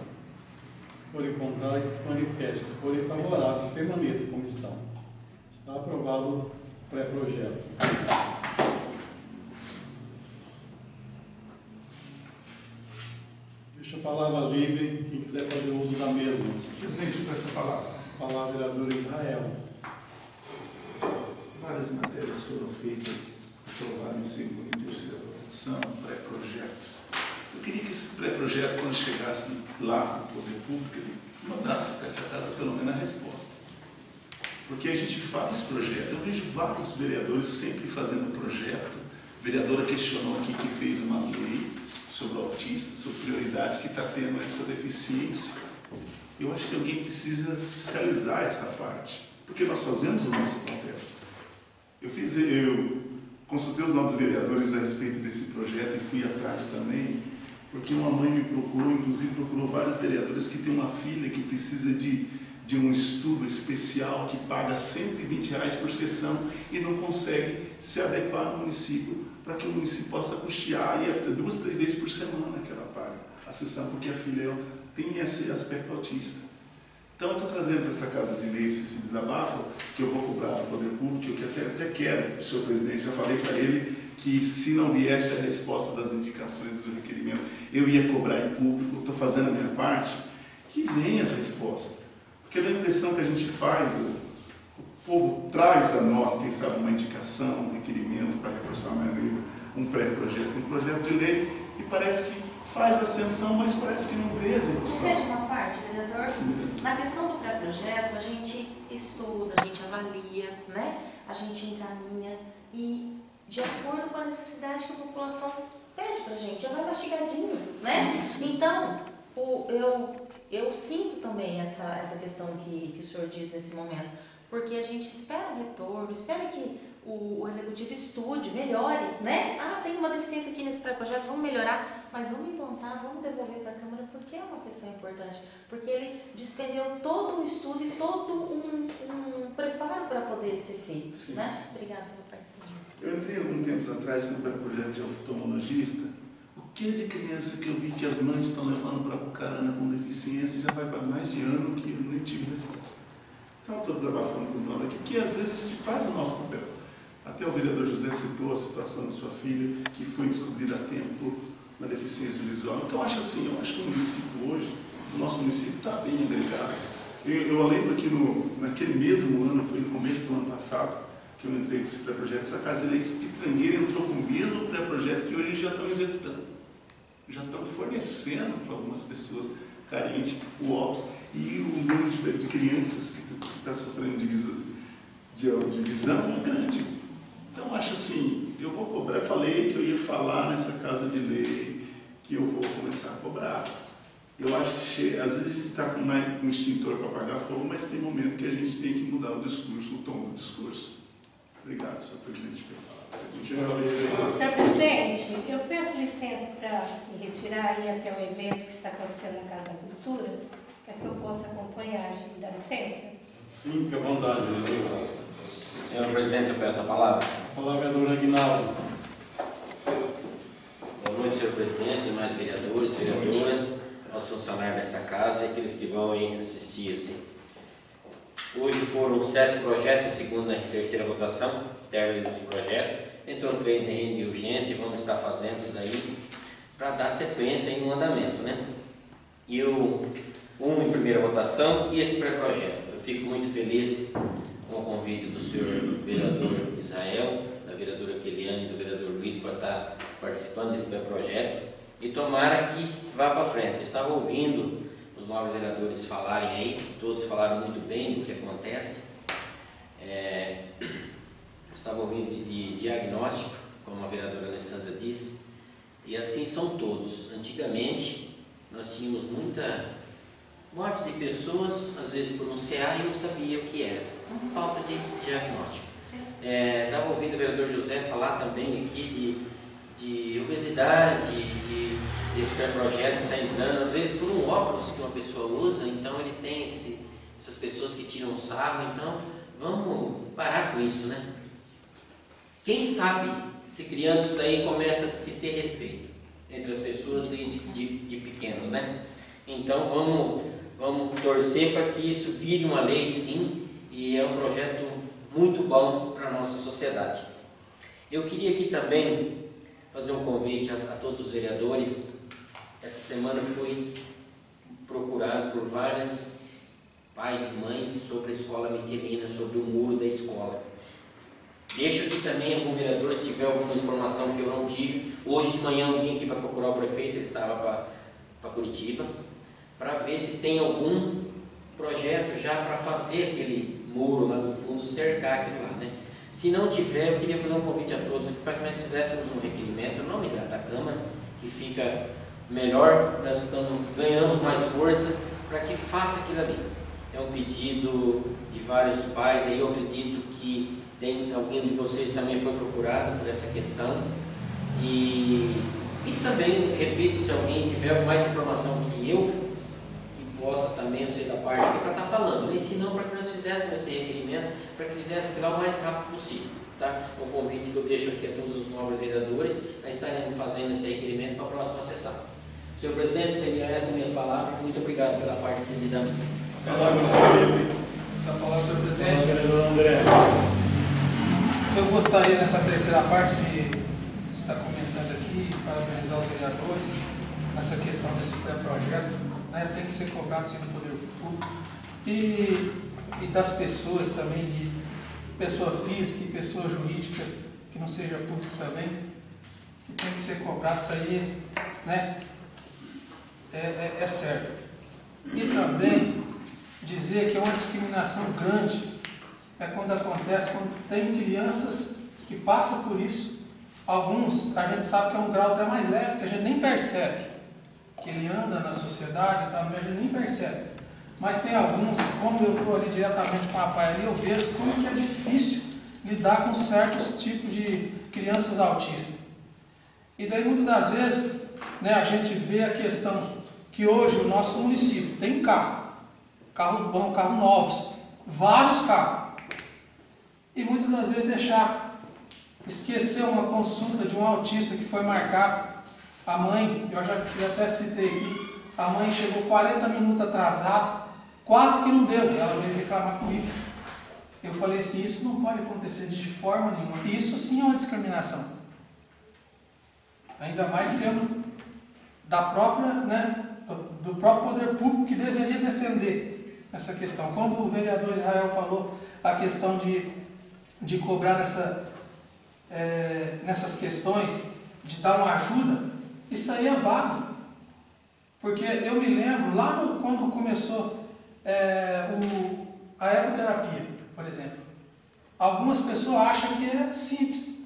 Se forem contrários, que se manifeste. Se forem favoráveis, permaneça como estão. Está aprovado o pré-projeto. Deixa eu palavra livre, quem quiser fazer uso da mesma. Presidente, com essa palavra. Palavra vereador Israel. Várias matérias foram feitas, aprovadas em segunda e terceira votação, pré-projeto. Eu queria que esse pré-projeto, quando chegasse lá no Poder Público, ele mandasse para essa casa pelo menos a resposta. Porque a gente faz projeto. Eu vejo vários vereadores sempre fazendo projeto. A vereadora questionou aqui que fez uma lei sobre o autista, sobre prioridade, que está tendo essa deficiência. Eu acho que alguém precisa fiscalizar essa parte, porque nós fazemos o nosso papel. Eu consultei os novos vereadores a respeito desse projeto e fui atrás também, porque uma mãe me procurou, inclusive procurou vários vereadores que têm uma filha que precisa de um estudo especial, que paga R$120 por sessão e não consegue se adequar no município, para que o município possa custear e até 2, 3 vezes por semana que ela paga a sessão, porque a filha tem esse aspecto autista. Então eu estou trazendo para essa casa de lei esse desabafo, que eu vou cobrar do Poder Público, que eu até quero, senhor presidente, já falei para ele que se não viesse a resposta das indicações do requerimento, eu ia cobrar em público, estou fazendo a minha parte, que venha essa resposta. Porque dá a impressão que a gente faz, o povo traz a nós, quem sabe, uma indicação, um requerimento para reforçar mais ainda um pré-projeto, um projeto de lei que parece que faz ascensão, mas parece que não vê a execução. Isso é de uma parte, vereador? Sim. Na questão do pré-projeto, a gente estuda, a gente avalia, né? A gente encaminha e, de acordo com a necessidade que a população pede pra gente, já vai mastigadinho, né? Sim, sim. Então, eu sinto também essa questão que o senhor diz nesse momento, porque a gente espera um retorno, espera que o executivo estude, melhore, né? Ah, tem uma deficiência aqui nesse pré-projeto, vamos melhorar, mas vamos implantar, vamos devolver para a Câmara, porque é uma questão importante, porque ele despendeu todo um estudo e todo um preparo para poder ser feito, sim, né? Sim. Obrigada pelo participar. Eu entrei alguns tempos atrás no pré-projeto de oftalmologista. O que de criança que eu vi que as mães estão levando para Bucarana com deficiência já vai para mais de ano que eu nem tive resposta. Então, estou desabafando com os novos aqui, que às vezes a gente faz o nosso papel. Até o vereador José citou a situação da sua filha, que foi descobrida a tempo por uma deficiência visual. Então, eu acho que o município hoje, o nosso município está bem agregado. Eu lembro que naquele mesmo ano, foi no começo do ano passado, que eu entrei com esse pré-projeto, essa Casa de Leis Pitrangueira entrou com o mesmo pré-projeto que hoje eles já estão executando. Já estão fornecendo para algumas pessoas carentes o óculos e o número de crianças que está sofrendo de visão é grande. Então, acho assim, eu vou cobrar. Eu falei que eu ia falar nessa Casa de Lei que eu vou começar a cobrar. Eu acho que às vezes a gente está com um extintor para apagar fogo, mas tem momento que a gente tem que mudar o discurso, o tom do discurso. Obrigado, senhor presidente, pela palavra. Senhor presidente, eu peço licença para me retirar aí até o evento que está acontecendo na Casa da Cultura, para que eu possa acompanhar. Me dá licença? Sim, fique à vontade, vereador. Senhor presidente, eu peço a palavra. Palavra, vereador Aguinaldo. Boa noite, senhor presidente, demais vereadores, vereadora, aos funcionários desta casa e aqueles que vão assistir assim. Hoje foram 7 projetos, segunda e terceira votação, término dos projetos. Entrou 3 em renda de urgência e vamos estar fazendo isso daí para dar sequência em um andamento, né? E um em primeira votação e esse pré-projeto. Eu fico muito feliz com o convite do senhor vereador Israel, da vereadora Keliane e do vereador Luiz para estar participando desse pré-projeto e tomara que vá para frente. Eu estava ouvindo os novos vereadores falarem aí, todos falaram muito bem do que acontece. Estava ouvindo de diagnóstico, como a vereadora Alessandra disse, e assim são todos. Antigamente, nós tínhamos muita morte de pessoas, às vezes por um CA e não sabia o que era, falta de diagnóstico. Estava ouvindo o vereador José falar também aqui de obesidade, desse pré-projeto que está entrando, às vezes por um óculos que uma pessoa usa, então ele tem essas pessoas que tiram sarro, então vamos parar com isso, né? Quem sabe se criando isso daí começa a se ter respeito entre as pessoas desde de pequenos, né? Então vamos torcer para que isso vire uma lei, sim, e é um projeto muito bom para a nossa sociedade. Eu queria aqui também fazer um convite a todos os vereadores Essa semana fui procurado por vários pais e mães sobre a escola Michelina, sobre o muro da escola. Deixo aqui também algum vereador, se tiver alguma informação que eu não tive. Hoje de manhã eu vim aqui para procurar o prefeito, ele estava para Curitiba, para ver se tem algum projeto já para fazer aquele muro lá no fundo, cercar aquilo lá, né? Se não tiver, eu queria fazer um convite a todos aqui para que nós fizéssemos um requerimento, não da Câmara, que fica melhor, nós ganhamos mais força para que faça aquilo ali. É um pedido de vários pais, aí eu acredito que tem alguém de vocês também foi procurado por essa questão. E isso também, repito, se alguém tiver mais informação que eu, que possa também ser da parte aqui para estar falando, nem se não para que nós fizéssemos esse requerimento, para que fizéssemos o mais rápido possível. Tá? O convite que eu deixo aqui a todos os nobres vereadores, nós estaremos fazendo esse requerimento para a próxima sessão. Senhor presidente, seriam essas minhas palavras. Muito obrigado pela parte cedida. Essa palavra, senhor presidente. Eu gostaria nessa terceira parte de estar comentando aqui, parabenizar os vereadores nessa questão desse pré-projeto, né? Tem que ser cobrado sempre no poder público e das pessoas também, de pessoa física e pessoa jurídica, que não seja público também, que tem que ser cobrado, isso aí, né? É certo. E também dizer que é uma discriminação grande é quando acontece, quando tem crianças que passam por isso. Alguns a gente sabe que é um grau até mais leve, que a gente nem percebe, que ele anda na sociedade, tá, a gente nem percebe. Mas tem alguns, como eu estou ali diretamente com o papai ali, eu vejo como que é difícil lidar com certos tipos de crianças autistas. E daí muitas das vezes, né, a gente vê a questão que hoje o nosso município tem carros bons, carros novos, vários carros. E muitas das vezes esquecer uma consulta de um autista que foi marcado. A mãe, eu já até citei aqui, a mãe chegou 40 minutos atrasada, quase que não deu, ela veio reclamar comigo. Eu falei assim, isso não pode acontecer de forma nenhuma. Isso sim é uma discriminação. Ainda mais sendo da própria, né, do próprio poder público que deveria defender essa questão. Quando o vereador Israel falou a questão de cobrar nessas questões, de dar uma ajuda, isso aí é válido. Porque eu me lembro, lá quando começou a ecoterapia, por exemplo, algumas pessoas acham que é simples,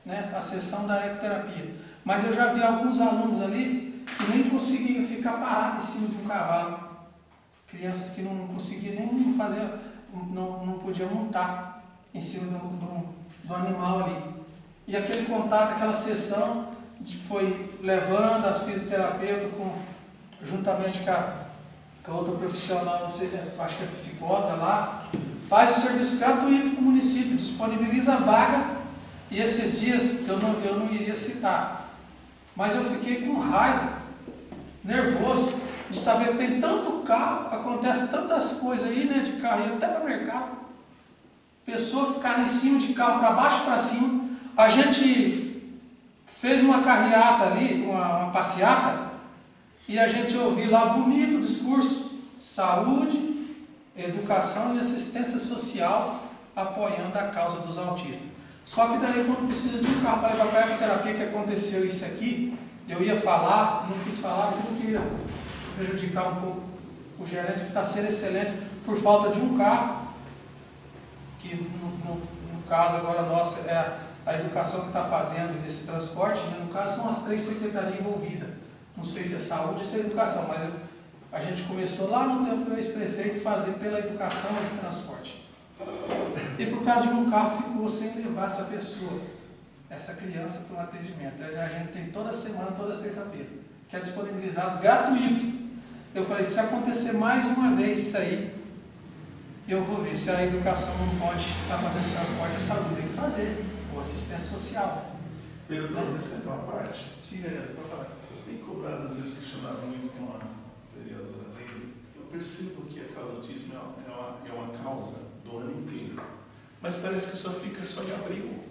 né, a sessão da ecoterapia. Mas eu já vi alguns alunos ali que nem conseguiam ficar parados em cima de um cavalo. Crianças que não conseguiam nem fazer, não podiam montar em cima do animal ali. E aquele contato, aquela sessão, foi levando as fisioterapeutas juntamente com a outra profissional, não sei, acho que é psicóloga lá, faz o serviço gratuito para o município, disponibiliza a vaga. E esses dias eu não iria citar, mas eu fiquei com raiva, nervoso, de saber que tem tanto carro, acontece tantas coisas aí, né, de carro, até para o mercado. Pessoa ficar em cima de carro, para baixo e para cima. A gente fez uma carreata ali, uma passeata, e a gente ouviu lá bonito o discurso, saúde, educação e assistência social apoiando a causa dos autistas. Só que daí quando precisa de um carro para levar para a ecoterapia, que aconteceu isso aqui, eu ia falar, não quis falar porque não queria prejudicar um pouco o gerente, que está sendo excelente, por falta de um carro, que no caso agora nossa é a educação que está fazendo esse transporte, né? No caso são as 3 secretarias envolvidas, não sei se é saúde ou se é educação, mas a gente começou lá no tempo do ex-prefeito fazer pela educação esse transporte. E por causa de um carro ficou sem levar essa pessoa, essa criança, para o atendimento. A gente tem toda semana, toda sexta-feira, que é disponibilizado gratuito. Eu falei, se acontecer mais uma vez isso aí, eu vou ver se a educação não pode estar fazendo esse transporte, a saúde tem que fazer, ou assistência social. Vereador, essa é uma parte. Sim, vereador, pode falar. Eu tenho cobrado, às vezes, questionado muito com a vereadora Leila. Eu percebo que a causa do autismo é uma causa do ano inteiro, mas parece que só fica só em abril.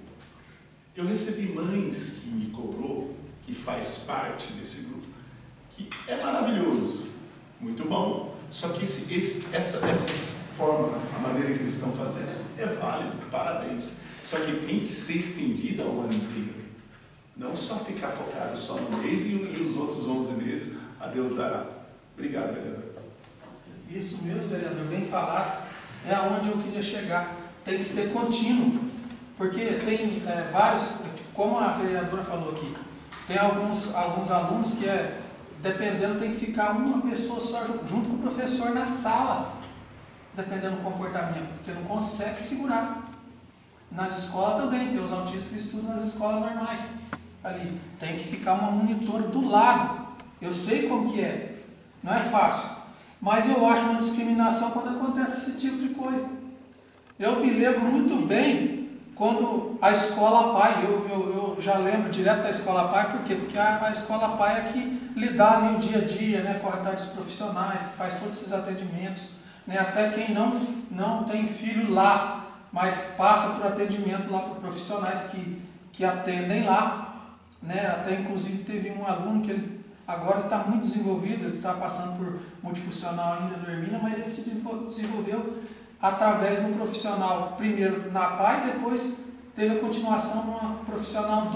Eu recebi mães que me cobrou, que faz parte desse grupo, que é maravilhoso, muito bom, só que essa forma, a maneira que eles estão fazendo é válido, parabéns. Só que tem que ser estendida ao ano inteiro. Não só ficar focado só no mês e os outros 11 meses a Deus dará. Obrigado, vereador. Isso mesmo, vereador, bem falado. É aonde eu queria chegar. Tem que ser contínuo. Porque tem vários, como a vereadora falou aqui, tem alguns alunos que, dependendo, tem que ficar uma pessoa só junto com o professor na sala, dependendo do comportamento, porque não consegue segurar. Nas escolas também, tem os autistas que estudam nas escolas normais. Ali, tem que ficar uma monitora do lado. Eu sei como que é, não é fácil, mas eu acho uma discriminação quando acontece esse tipo de coisa. Eu me lembro muito bem quando a escola pai, eu já lembro direto da escola pai, por quê? Porque a escola pai é que lidar ali o dia a dia, né, com a tarde dos profissionais, que faz todos esses atendimentos, né, até quem não tem filho lá, mas passa por atendimento lá por profissionais que atendem lá, né? Até inclusive teve um aluno que ele agora está muito desenvolvido, ele está passando por multifuncional ainda no Hermina, mas ele se desenvolveu através de um profissional, primeiro na PAI, depois teve a continuação numa profissional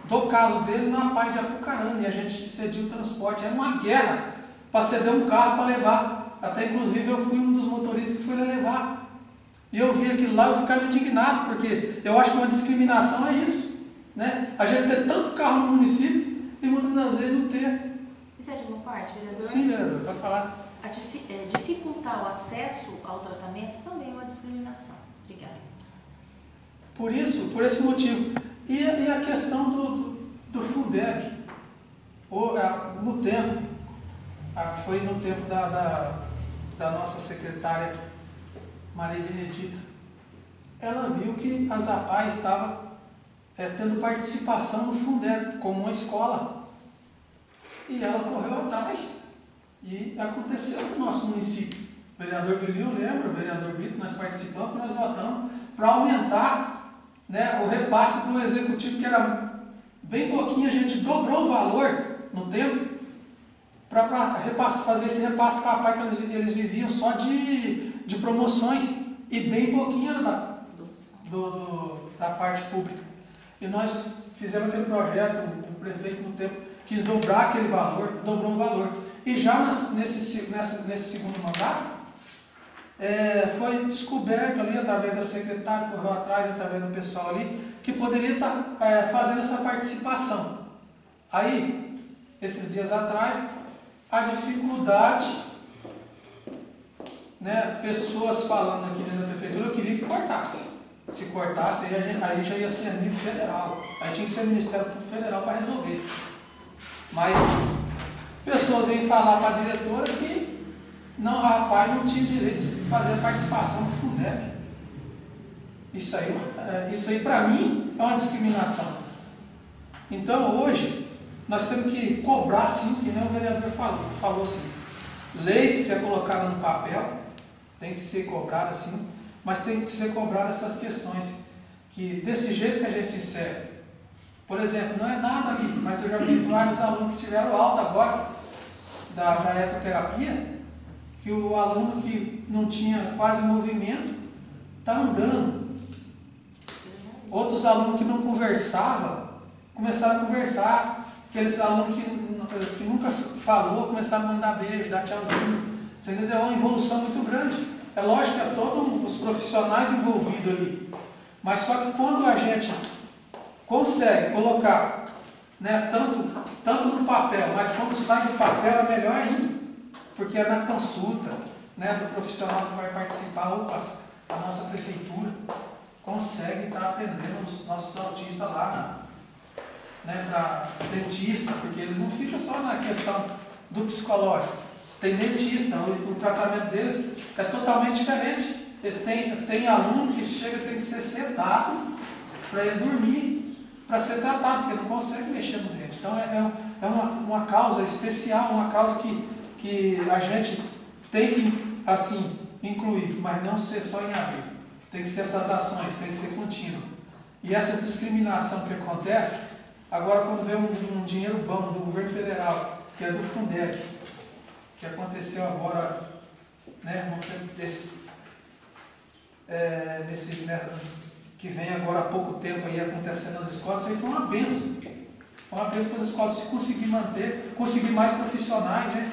do caso dele na PAI de Apucarana, e a gente cediu o transporte, era uma guerra para ceder um carro para levar, até inclusive eu fui um dos motoristas que foi levar. E eu vi aquilo lá, eu ficava indignado, porque eu acho que uma discriminação é isso, né? A gente ter tanto carro no município e muitas das vezes não ter. Isso é de uma parte, vereador? Sim, vereador, pode falar. Dificultar o acesso ao tratamento também é uma discriminação. Obrigada. Por esse motivo. E a questão do Fundeb, no tempo, foi no tempo da nossa secretária Maria Benedita, ela viu que a Zapai estava tendo participação no Fundeb como uma escola. E ela correu atrás. E aconteceu no nosso município. O vereador Bilio, lembra? O vereador Bito, nós participamos, nós votamos para aumentar, né, o repasse do executivo, que era bem pouquinho, a gente dobrou o valor no tempo para fazer esse repasse para a parte que eles viviam só de promoções, e bem pouquinho era da parte pública. E nós fizemos aquele projeto, o prefeito no tempo quis dobrar aquele valor, dobrou o valor. E já nesse segundo mandato, foi descoberto ali, através da secretária, correu atrás, através do pessoal ali, que poderia estar fazendo essa participação. Aí, esses dias atrás, a dificuldade, né, pessoas falando aqui dentro da prefeitura, eu queria que cortasse. Se cortasse, aí já ia ser a nível federal. Aí tinha que ser o Ministério Público Federal para resolver. Mas pessoas vêm falar para a diretora que a PAI não tinha direito de fazer a participação do Fundeb. Isso aí para mim é uma discriminação. Então hoje nós temos que cobrar sim, que nem o vereador falou assim. Leis que é colocada no papel tem que ser cobrada sim, mas tem que ser cobrada essas questões que desse jeito que a gente insere. Por exemplo, não é nada ali, mas eu já vi vários alunos que tiveram alta agora da ecoterapia, que o aluno que não tinha quase movimento está andando. Outros alunos que não conversavam começaram a conversar. Aqueles alunos que nunca falou começaram a mandar beijo, dar tchauzinho. Você entendeu? É uma evolução muito grande. É lógico que é todos os profissionais envolvidos ali. Mas só que quando a gente consegue colocar, né, tanto no papel, mas quando sai do papel é melhor ainda, porque é na consulta, né, do profissional que vai participar, a nossa prefeitura consegue estar atendendo os nossos autistas lá, né, para dentista, porque eles não ficam só na questão do psicológico. Tem dentista, o tratamento deles é totalmente diferente. Tem aluno que chega, tem que ser sedado para ele dormir, para ser tratado, porque não consegue mexer no dente. Então é uma causa especial, uma causa que a gente tem que, assim, incluir, mas não ser só em abril. Tem que ser essas ações, tem que ser contínuo. E essa discriminação que acontece, agora quando vê um dinheiro bom do governo federal que é do Fundec, que aconteceu agora, né, que vem agora há pouco tempo aí acontecendo nas escolas. Isso aí foi uma bênção. Foi uma bênção para as escolas se conseguir manter, conseguir mais profissionais, né?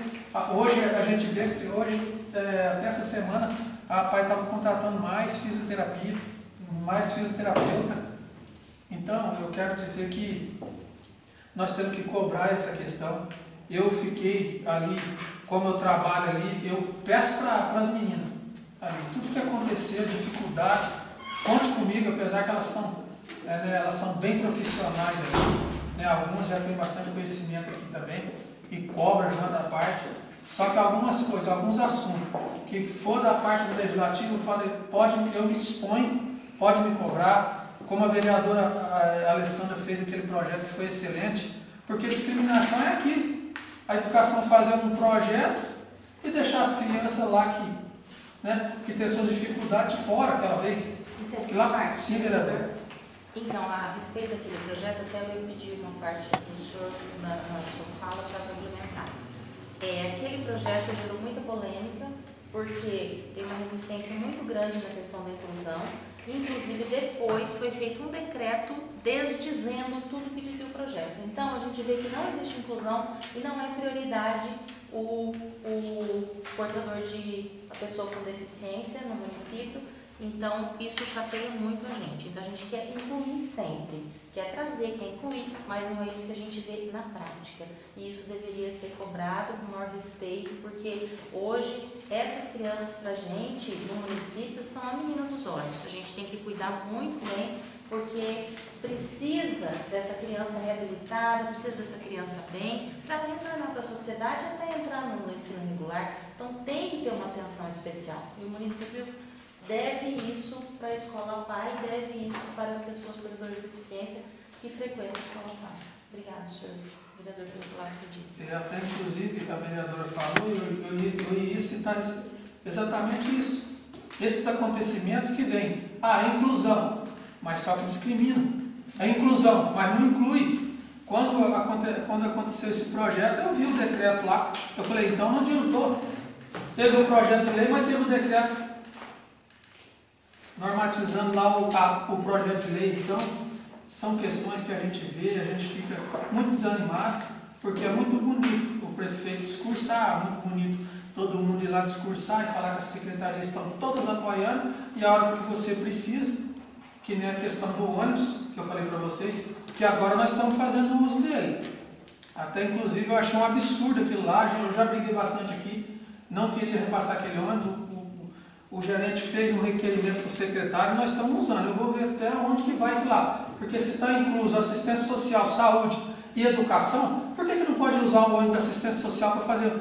Hoje a gente vê que até essa semana a PAI estava contratando mais fisioterapia, mais fisioterapeuta. Então eu quero dizer que nós temos que cobrar essa questão. Eu fiquei ali, como eu trabalho ali, eu peço para as meninas ali, tudo que aconteceu, dificuldade, conte comigo, apesar que elas são bem profissionais ali, né? Algumas já têm bastante conhecimento aqui também e cobram já da parte. Só que algumas coisas, alguns assuntos que for da parte do legislativo, eu falei, eu me disponho, pode me cobrar, como a vereadora Alessandra fez aquele projeto que foi excelente, porque discriminação é aquilo. A educação fazer um projeto e deixar as crianças lá que tem suas dificuldades fora aquela vez. Isso é lá, parte. sim, vereador. Então, a respeito daquele projeto, até eu ia pedir uma parte do senhor na sua fala para complementar. Aquele projeto gerou muita polêmica, porque tem uma resistência muito grande na questão da inclusão. Inclusive, depois foi feito um decreto desdizendo tudo que dizia o projeto. Então, a gente vê que não existe inclusão e não é prioridade o portador a pessoa com deficiência no município. Então, isso chateia muito a gente. Então, a gente quer incluir sempre, quer trazer, quer incluir, mas não é isso que a gente vê na prática. E isso deveria ser cobrado com o maior respeito, porque hoje essas crianças pra gente, no município, são a menina dos olhos. A gente tem que cuidar muito bem, porque precisa dessa criança reabilitada, precisa dessa criança bem, para retornar para a sociedade até entrar no ensino regular. Então, tem que ter uma atenção especial. E o município deve isso para a escola PAI, deve isso para as pessoas portadoras de deficiência que frequentam a escola PAI. Obrigada, senhor vereador, pelo falar cedido. Até inclusive a vereadora falou, eu ia citar exatamente isso. Esses acontecimentos que vêm. É inclusão, mas só que discrimina. É inclusão, mas não inclui. Quando aconteceu esse projeto, eu vi o decreto lá. Eu falei, então não adiantou. Teve um projeto de lei, mas teve o decreto normatizando lá o projeto de lei. Então, são questões que a gente vê, a gente fica muito desanimado, porque é muito bonito o prefeito discursar, muito bonito todo mundo ir lá discursar e falar que as secretarias estão todas apoiando, e a hora que você precisa, que nem a questão do ônibus, que eu falei para vocês, que agora nós estamos fazendo uso dele. Até inclusive eu achei um absurdo aquilo lá, eu já briguei bastante aqui, não queria repassar aquele ônibus. O gerente fez um requerimento para o secretário e nós estamos usando. Eu vou ver até onde que vai lá. Porque se está incluso assistência social, saúde e educação, por que não pode usar o ônibus da assistência social para fazer?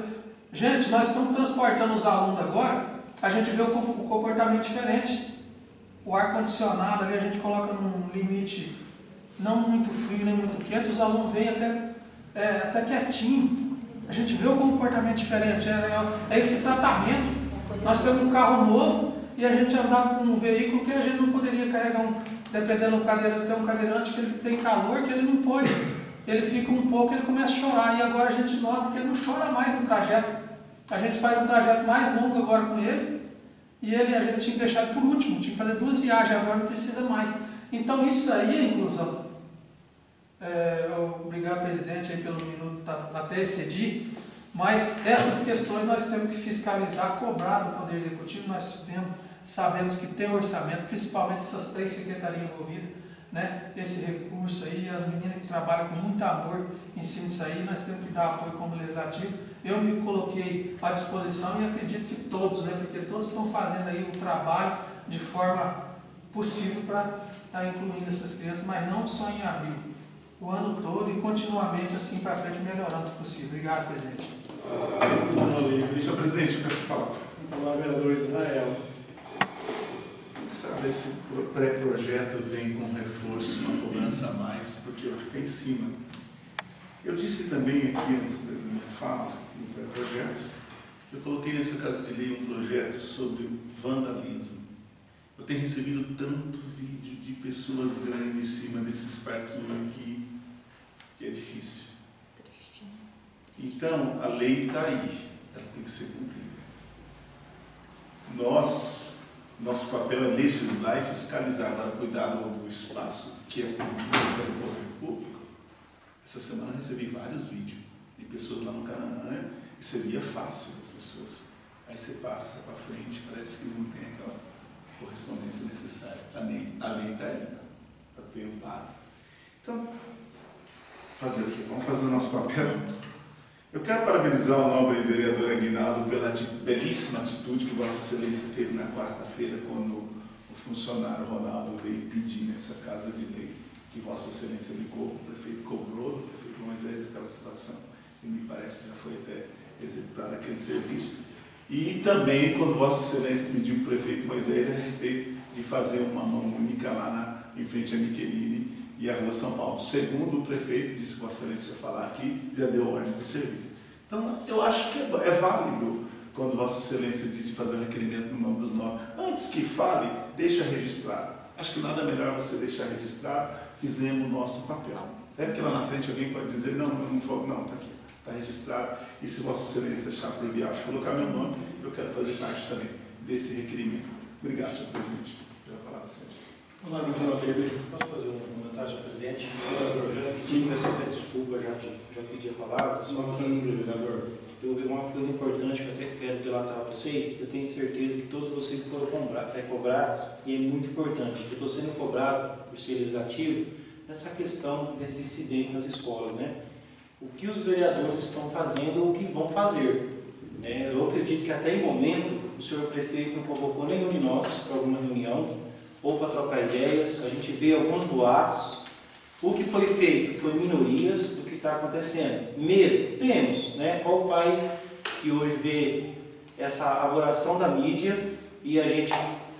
Gente, nós estamos transportando os alunos agora, a gente vê um comportamento diferente. O ar-condicionado ali a gente coloca num limite não muito frio nem muito quente, os alunos vêm até quietinho. A gente vê o comportamento diferente, é esse tratamento. Nós temos um carro novo e a gente andava com um veículo que a gente não poderia carregar, dependendo do cadeirante, tem um cadeirante que ele tem calor, que ele não pode, ele fica um pouco, ele começa a chorar, e agora a gente nota que ele não chora mais no trajeto. A gente faz um trajeto mais longo agora com ele, e a gente tinha que deixar ele por último, tinha que fazer 2 viagens, agora não precisa mais. Então isso aí é inclusão. Obrigado, presidente, aí pelo minuto, até excedi. Mas essas questões nós temos que fiscalizar, cobrar do Poder Executivo. Nós sabemos que tem orçamento, principalmente essas 3 secretarias envolvidas, né? Esse recurso aí, as meninas que trabalham com muito amor em cima disso aí, nós temos que dar apoio como legislativo. Eu me coloquei à disposição e acredito que todos, né? Porque todos estão fazendo aí o trabalho de forma possível para estar incluindo essas crianças, mas não só em abril, o ano todo e continuamente assim para frente, melhorando se possível. Obrigado, presidente. Senhor presidente, peço falar. Olá, vereador Israel. Sabe, esse pré-projeto vem com reforço, uma cobrança a mais, porque eu fiquei em cima. Eu disse também aqui, antes da minha fala, no pré-projeto, que eu coloquei nessa casa de lei um projeto sobre vandalismo. Eu tenho recebido tanto vídeo de pessoas grandes em cima desses parquinhos aqui, que é difícil. Triste, né? Então, a lei está aí, ela tem que ser cumprida. Nosso papel é legislar e fiscalizar, para cuidar do espaço que é público, do poder público. Essa semana eu recebi vários vídeos de pessoas lá no Canaã, e você via fácil as pessoas. Aí você passa para frente, parece que não tem aquela correspondência necessária. A lei está aí, para ter um dado. Então, fazer o quê? Vamos fazer o nosso papel. Eu quero parabenizar o nobre vereador Aguinaldo pela belíssima atitude que Vossa Excelência teve na quarta-feira, quando o funcionário Ronaldo veio pedir nessa Casa de Lei, que Vossa Excelência ligou, o prefeito cobrou do prefeito Moisés aquela situação, e me parece que já foi até executado aquele serviço. E também quando Vossa Excelência pediu para o prefeito Moisés a respeito de fazer uma mão única lá em frente a Michelini e a Rua São Paulo. Segundo o prefeito, disse que Vossa Excelência falar aqui, já deu ordem de serviço. Então, eu acho que é válido quando Vossa Excelência diz de fazer um requerimento no nome dos 9. Antes que fale, deixa registrado. Acho que nada melhor você deixar registrado, fizemos o nosso papel. É porque lá na frente alguém pode dizer, não, está aqui, está registrado. E se Vossa Excelência achar por viagem colocar meu nome, eu quero fazer parte também desse requerimento. Obrigado, senhor presidente, pela palavra, Sérgio. Olá, doutor Alberto. Posso fazer um comentário, senhor presidente? Sim, peço até desculpa, já pedi a palavra, só que eu vi uma coisa importante que eu até quero delatar para vocês. Eu tenho certeza que todos vocês foram cobrados, e é muito importante. Eu estou sendo cobrado por ser legislativo nessa questão desse incidente nas escolas, né? O que os vereadores estão fazendo ou o que vão fazer, né? Eu acredito que até em momento o senhor prefeito não convocou nenhum de nós para alguma reunião ou para trocar ideias. A gente vê alguns boatos. O que foi feito foi minorias do que está acontecendo. Medo temos, né? Qual pai que hoje vê essa avoração da mídia e a gente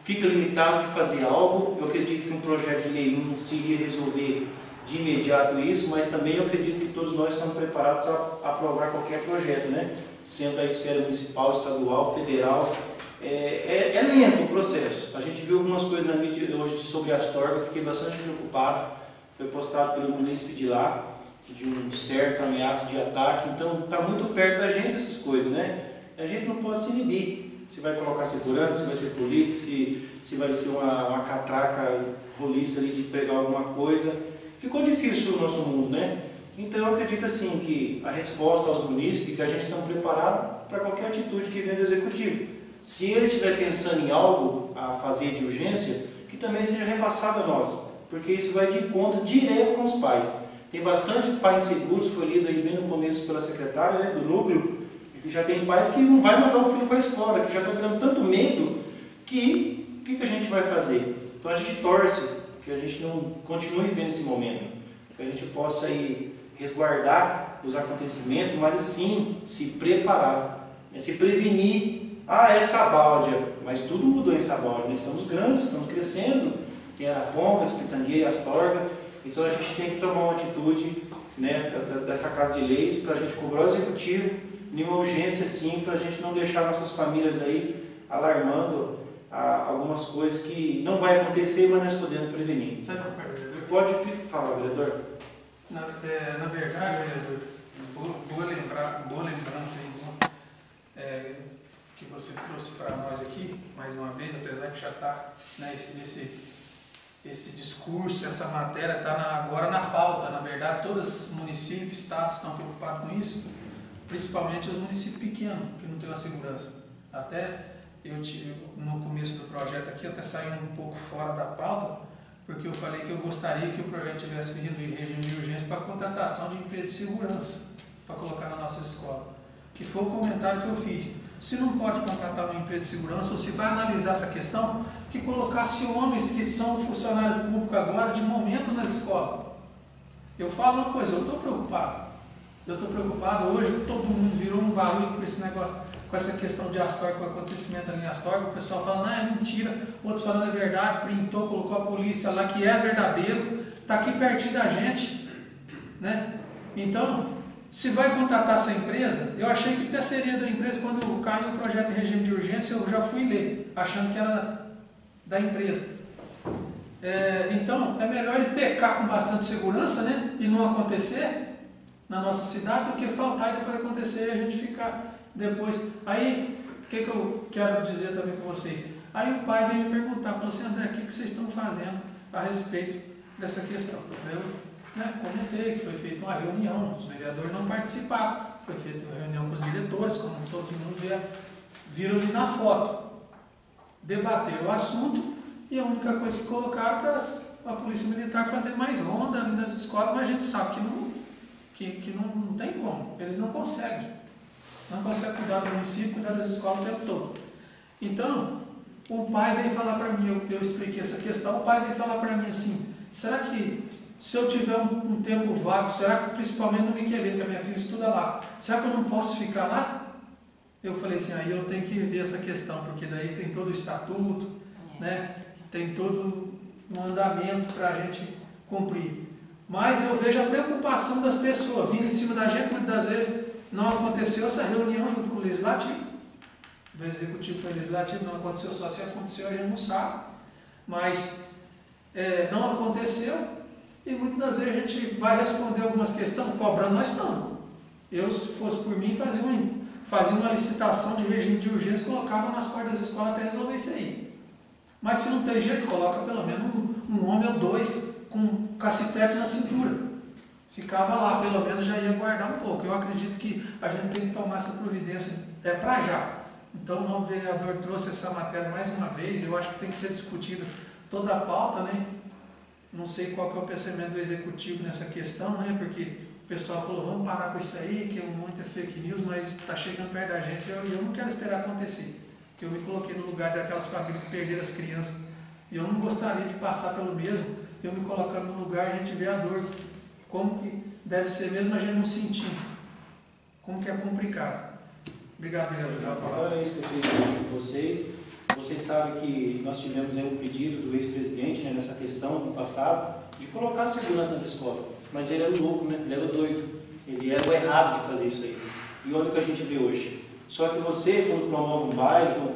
fica limitado de fazer algo? Eu acredito que um projeto de lei não conseguiria resolver de imediato isso, mas também eu acredito que todos nós estamos preparados para aprovar qualquer projeto, né? Sendo da esfera municipal, estadual, federal. É lento o processo. A gente viu algumas coisas na mídia hoje sobre Astorga, eu fiquei bastante preocupado. Foi postado pelo munícipe de lá, de um certo ameaça de ataque. Então está muito perto da gente essas coisas, né? A gente não pode se inibir. Se vai colocar segurança, se vai ser polícia, se vai ser uma catraca polícia ali de pegar alguma coisa. Ficou difícil o nosso mundo, né? Então eu acredito assim que a resposta aos munícipes, que a gente está preparado para qualquer atitude que venha do executivo. Se ele estiver pensando em algo a fazer de urgência, que também seja repassado a nós, porque isso vai de encontro direto com os pais. Tem bastante pais inseguros, foi lido aí bem no começo pela secretária, né, do núcleo, e já tem pais que não vai mandar o filho para a escola, que já estão criando tanto medo, que o que a gente vai fazer? Então a gente torce que a gente não continue vivendo esse momento, que a gente possa aí resguardar os acontecimentos, mas assim se preparar, né, se prevenir. É Sabáudia, mas tudo mudou em Sabáudia, nós estamos grandes, estamos crescendo, tem Arapongas, Pitangueira, Astorga, então a gente tem que tomar uma atitude, né, dessa Casa de Leis para a gente cobrar o executivo em uma urgência sim, para a gente não deixar nossas famílias aí alarmando algumas coisas que não vai acontecer, mas nós podemos prevenir. Sabe o que é, vereador? Pode falar, vereador. Na verdade, vereador, boa lembrança aí, que você trouxe para nós aqui, mais uma vez, apesar que já está, né, esse discurso, essa matéria está agora na pauta. Na verdade, todos os municípios, estados estão preocupados com isso, principalmente os municípios pequenos, que não têm uma segurança. Até no começo do projeto aqui, até saiu um pouco fora da pauta, porque eu falei que eu gostaria que o projeto tivesse vindo em regime de urgência para a contratação de empresas de segurança, para colocar na nossa escola, que foi o comentário que eu fiz. Se não pode contratar uma empresa de segurança, ou se vai analisar essa questão, que colocasse homens que são funcionários públicos agora, de momento, na escola. Eu falo uma coisa, eu estou preocupado. Hoje todo mundo virou um barulho com esse negócio, com essa questão de Astorga, com o acontecimento ali em Astorga, o pessoal falando, é mentira, outros falando é verdade, printou, colocou a polícia lá, que é verdadeiro, está aqui pertinho da gente, né? Então, se vai contratar essa empresa, eu achei que até seria da empresa, quando caiu o projeto em regime de urgência, eu já fui ler, achando que era da empresa. Então, é melhor ele pecar com bastante segurança, né? E não acontecer, na nossa cidade do que faltar e depois acontecer e a gente ficar depois. Aí, o que eu quero dizer também com você? Aí o pai veio me perguntar, falou assim, André, o que vocês estão fazendo a respeito dessa questão? Eu comentei que foi feita uma reunião, os vereadores não participaram, foi feita uma reunião com os diretores, como todo mundo viram ali na foto. Debateram o assunto e a única coisa que colocaram para a Polícia Militar fazer mais ronda ali nas escolas, mas a gente sabe que não tem como, eles não conseguem. Não conseguem cuidar do município, cuidar das escolas o tempo todo. Então, o pai veio falar para mim, eu expliquei essa questão, o pai veio falar para mim assim, será que se eu tiver um tempo vago, será que principalmente no Miquelino, que a minha filha estuda lá, será que eu não posso ficar lá? Eu falei assim, aí eu tenho que ver essa questão, porque daí tem todo o estatuto, né? Tem todo um andamento para a gente cumprir. Mas eu vejo a preocupação das pessoas vindo em cima da gente, muitas das vezes não aconteceu essa reunião junto com o Legislativo, do Executivo com o Legislativo, não aconteceu, só se aconteceu a gente não sabe, mas não aconteceu e muitas das vezes a gente vai responder algumas questões, cobrando nós estamos. Eu, se fosse por mim, fazia uma licitação de regime de urgência, colocava nas portas das escolas até resolver isso aí. Mas se não tem jeito, coloca pelo menos um homem ou dois com cacetete na cintura. Ficava lá, pelo menos já ia guardar um pouco. Eu acredito que a gente tem que tomar essa providência para já. Então o novo vereador trouxe essa matéria mais uma vez, eu acho que tem que ser discutido toda a pauta, né? Não sei qual que é o pensamento do Executivo nessa questão, né? Porque o pessoal falou, vamos parar com isso aí, que é muita fake news, mas está chegando perto da gente e eu não quero esperar acontecer. Porque eu me coloquei no lugar daquelas famílias que perderam as crianças. E eu não gostaria de passar pelo mesmo, eu me colocando no lugar, a gente vê a dor. Como que deve ser mesmo a gente não sentir. Como que é complicado. Obrigado, vereador. Agora é isso que eu tenho com vocês. Vocês sabem que nós tivemos um pedido do ex-presidente, né, nessa questão no passado, de colocar segurança nas escolas. Mas ele era o louco, né? Ele era o doido. Ele era o errado de fazer isso aí. E olha o que a gente vê hoje. Só que você, quando promove um baile, quando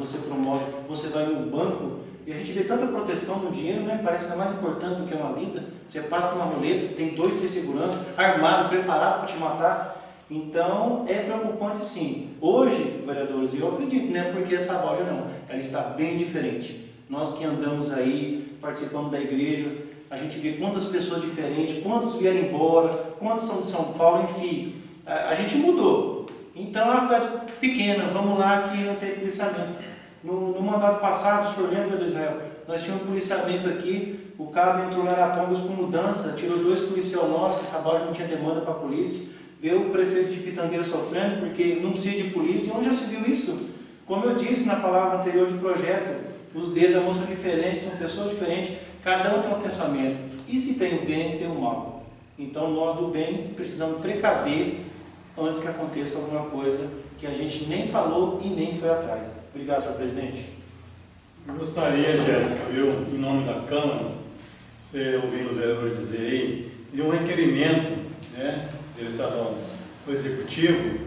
você vai no banco, e a gente vê tanta proteção no dinheiro, né? Parece que é mais importante do que uma vida. Você passa por uma roleta, você tem 2, 3 seguranças, armado, preparado para te matar. Então, é preocupante sim. Hoje, vereadores, eu acredito, não é porque essa loja não, ela está bem diferente. Nós que andamos aí, participando da igreja, a gente vê quantas pessoas diferentes, quantos vieram embora, quantos são de São Paulo, enfim. A gente mudou. Então, é uma cidade pequena, vamos lá que não tem policiamento. No mandato passado, o senhor lembra do Israel? Nós tínhamos um policiamento aqui, o cabo entrou lá na Arapongas com mudança, tirou 2 policiais nossos, que essa loja não tinha demanda para a polícia. Ver o prefeito de Pitangueira sofrendo porque não precisa de polícia. Onde já se viu isso? Como eu disse na palavra anterior de projeto, os dedos da mão são diferentes, são pessoas diferentes, cada um tem um pensamento. E se tem o bem, tem o mal. Então nós do bem precisamos precaver antes que aconteça alguma coisa que a gente nem falou e nem foi atrás. Obrigado, senhor presidente. Eu gostaria, Jéssica, em nome da Câmara, você ouvindo o vereador dizer aí, de um requerimento, né, direcionado ao Executivo,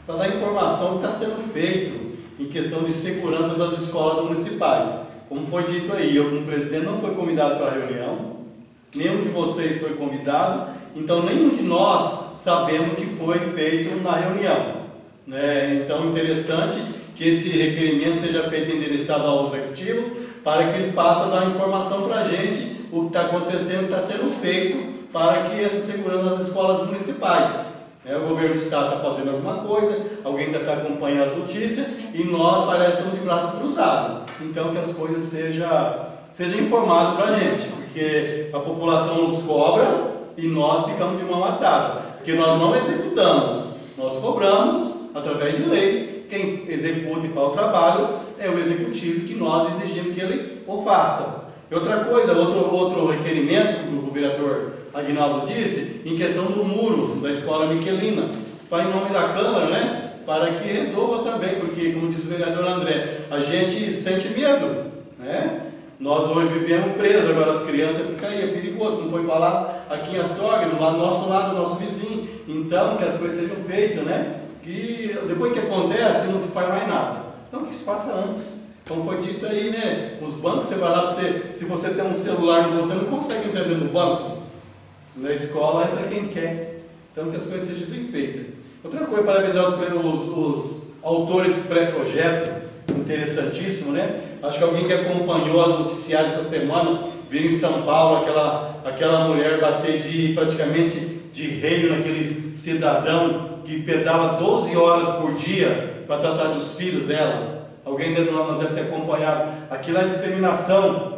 para dar informação que está sendo feito em questão de segurança das escolas municipais. Como foi dito aí, eu como presidente não fui convidado para a reunião, nenhum de vocês foi convidado, então nenhum de nós sabemos o que foi feito na reunião. Então, interessante que esse requerimento seja feito endereçado ao Executivo, para que ele passe a dar informação para a gente o que está acontecendo, o que está sendo feito para que essa segurança das escolas municipais. O governo do Estado está fazendo alguma coisa, alguém ainda está acompanhando as notícias e nós parece que estamos de braço cruzado. Então que as coisas sejam informadas para a gente, porque a população nos cobra e nós ficamos de mão atada, porque nós não executamos, nós cobramos através de leis. Quem executa e faz o trabalho é o Executivo, que nós exigimos que ele o faça. E outra coisa, outro requerimento que o vereador Aguinaldo disse, em questão do muro da escola Miquelina, vai em nome da Câmara, né, para que resolva também, porque, como disse o vereador André, a gente sente medo, né? Nós hoje vivemos presos, agora as crianças ficam aí, é perigoso, como foi falar aqui em Astorga, do nosso lado, do nosso vizinho. Então, que as coisas sejam feitas, né? Que depois que acontece, não se faz mais nada. Então, que se faça antes. Como foi dito aí, né? Os bancos, você vai lá, se você tem um celular, você não consegue entrar dentro do banco. Na escola entra quem quer. Então, que as coisas sejam bem feitas. Outra coisa, parabenizar os autores pré-projeto, interessantíssimo, né? Acho que alguém que acompanhou as noticiários essa semana, veio em São Paulo aquela mulher bater praticamente de rei naquele cidadão que pedala 12 horas por dia para tratar dos filhos dela. Alguém de nós deve ter acompanhado. Aquilo é discriminação.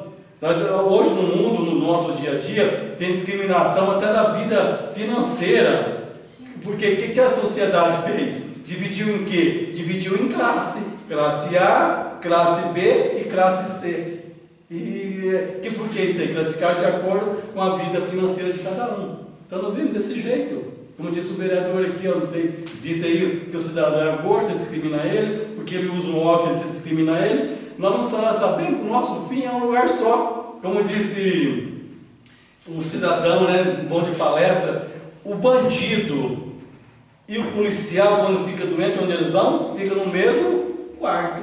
Hoje no mundo, no nosso dia a dia, tem discriminação até na vida financeira. Porque o que a sociedade fez? Dividiu em quê? Dividiu em classe. Classe A, classe B e classe C. E por que isso aí? Classificar de acordo com a vida financeira de cada um. Então nós vivemos desse jeito. Como disse o vereador aqui, eu não sei, disse aí que o cidadão é gordo, você discrimina ele, porque ele usa um óculos, você discrimina ele. Nós não sabemos que o nosso fim é um lugar só. Como disse um cidadão, né, bom de palestra, o bandido e o policial, quando fica doente, onde eles vão? Fica no mesmo quarto.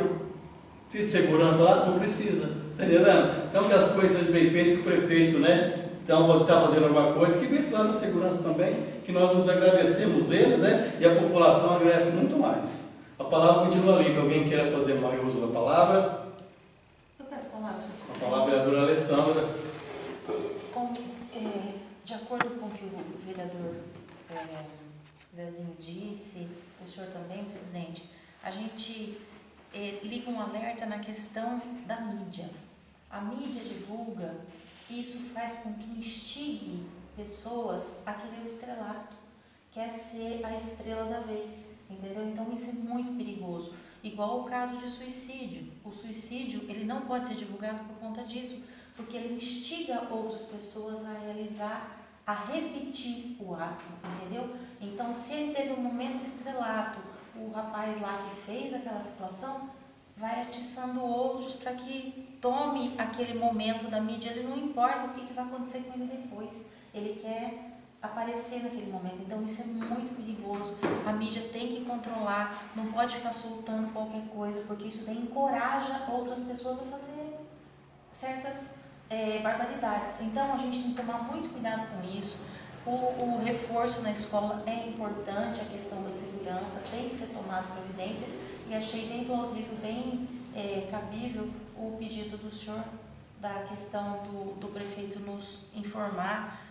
Se de segurança lá, não precisa. Está entendendo? Então que as coisas sejam bem feitas, que o prefeito, né? Então, você está fazendo alguma coisa, que vê esse lado da segurança também, que nós nos agradecemos eles, né? E a população agradece muito mais. A palavra continua livre. Alguém queira fazer mais uso da palavra? Eu peço a palavra, senhor presidente. A palavra é a dona Alessandra. De acordo com o que o vereador Zezinho disse, o senhor também, presidente, a gente liga um alerta na questão da mídia. A mídia divulga. Isso faz com que instigue pessoas a querer o estrelato, quer ser a estrela da vez, entendeu? Então isso é muito perigoso. Igual o caso de suicídio. O suicídio, ele não pode ser divulgado por conta disso, porque ele instiga outras pessoas a realizar, a repetir o ato, entendeu? Então, se ele teve um momento de estrelato, o rapaz lá que fez aquela situação vai atiçando outros para que tome aquele momento da mídia. Ele não importa o que vai acontecer com ele depois, ele quer aparecer naquele momento. Então isso é muito perigoso. A mídia tem que controlar, não pode ficar soltando qualquer coisa, porque isso daí encoraja outras pessoas a fazer certas barbaridades. Então a gente tem que tomar muito cuidado com isso. O reforço na escola é importante, a questão da segurança tem que ser tomada providência, e achei bem plausível, bem cabível o pedido do senhor da questão do prefeito nos informar,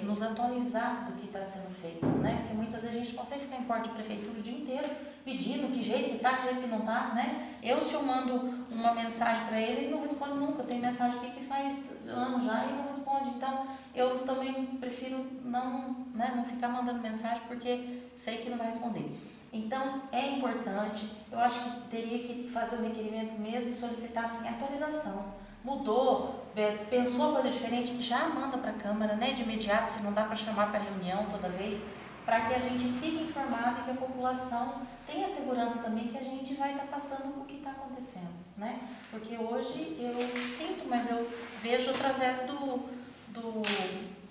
nos atualizar do que está sendo feito, né? Porque muitas vezes a gente consegue ficar em porta de prefeitura o dia inteiro pedindo que jeito que está, que jeito que não está, né? Se eu mando uma mensagem para ele, ele não responde nunca. Tem mensagem aqui que faz anos já e não responde. Então, eu também prefiro não ficar mandando mensagem, porque sei que não vai responder. Então, é importante, eu acho que teria que fazer o requerimento mesmo e solicitar assim, atualização. Mudou, pensou coisa diferente, já manda para a Câmara, né, de imediato, se não dá para chamar para reunião toda vez, para que a gente fique informado e que a população tenha segurança também que a gente vai estar passando o que está acontecendo, né? Porque hoje eu sinto, mas eu vejo através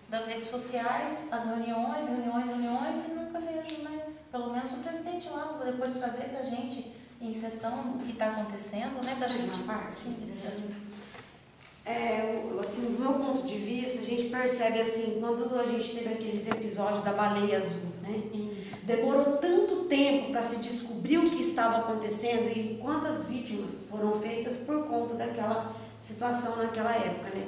das redes sociais as reuniões e nunca vejo, né? Pelo menos o presidente lá, para depois trazer para a gente em sessão o que está acontecendo, né? Para a gente. Assim, do meu ponto de vista, a gente percebe assim, quando a gente teve aqueles episódios da baleia azul, né? Isso. Demorou tanto tempo para se descobrir o que estava acontecendo e quantas vítimas foram feitas por conta daquela situação naquela época, né?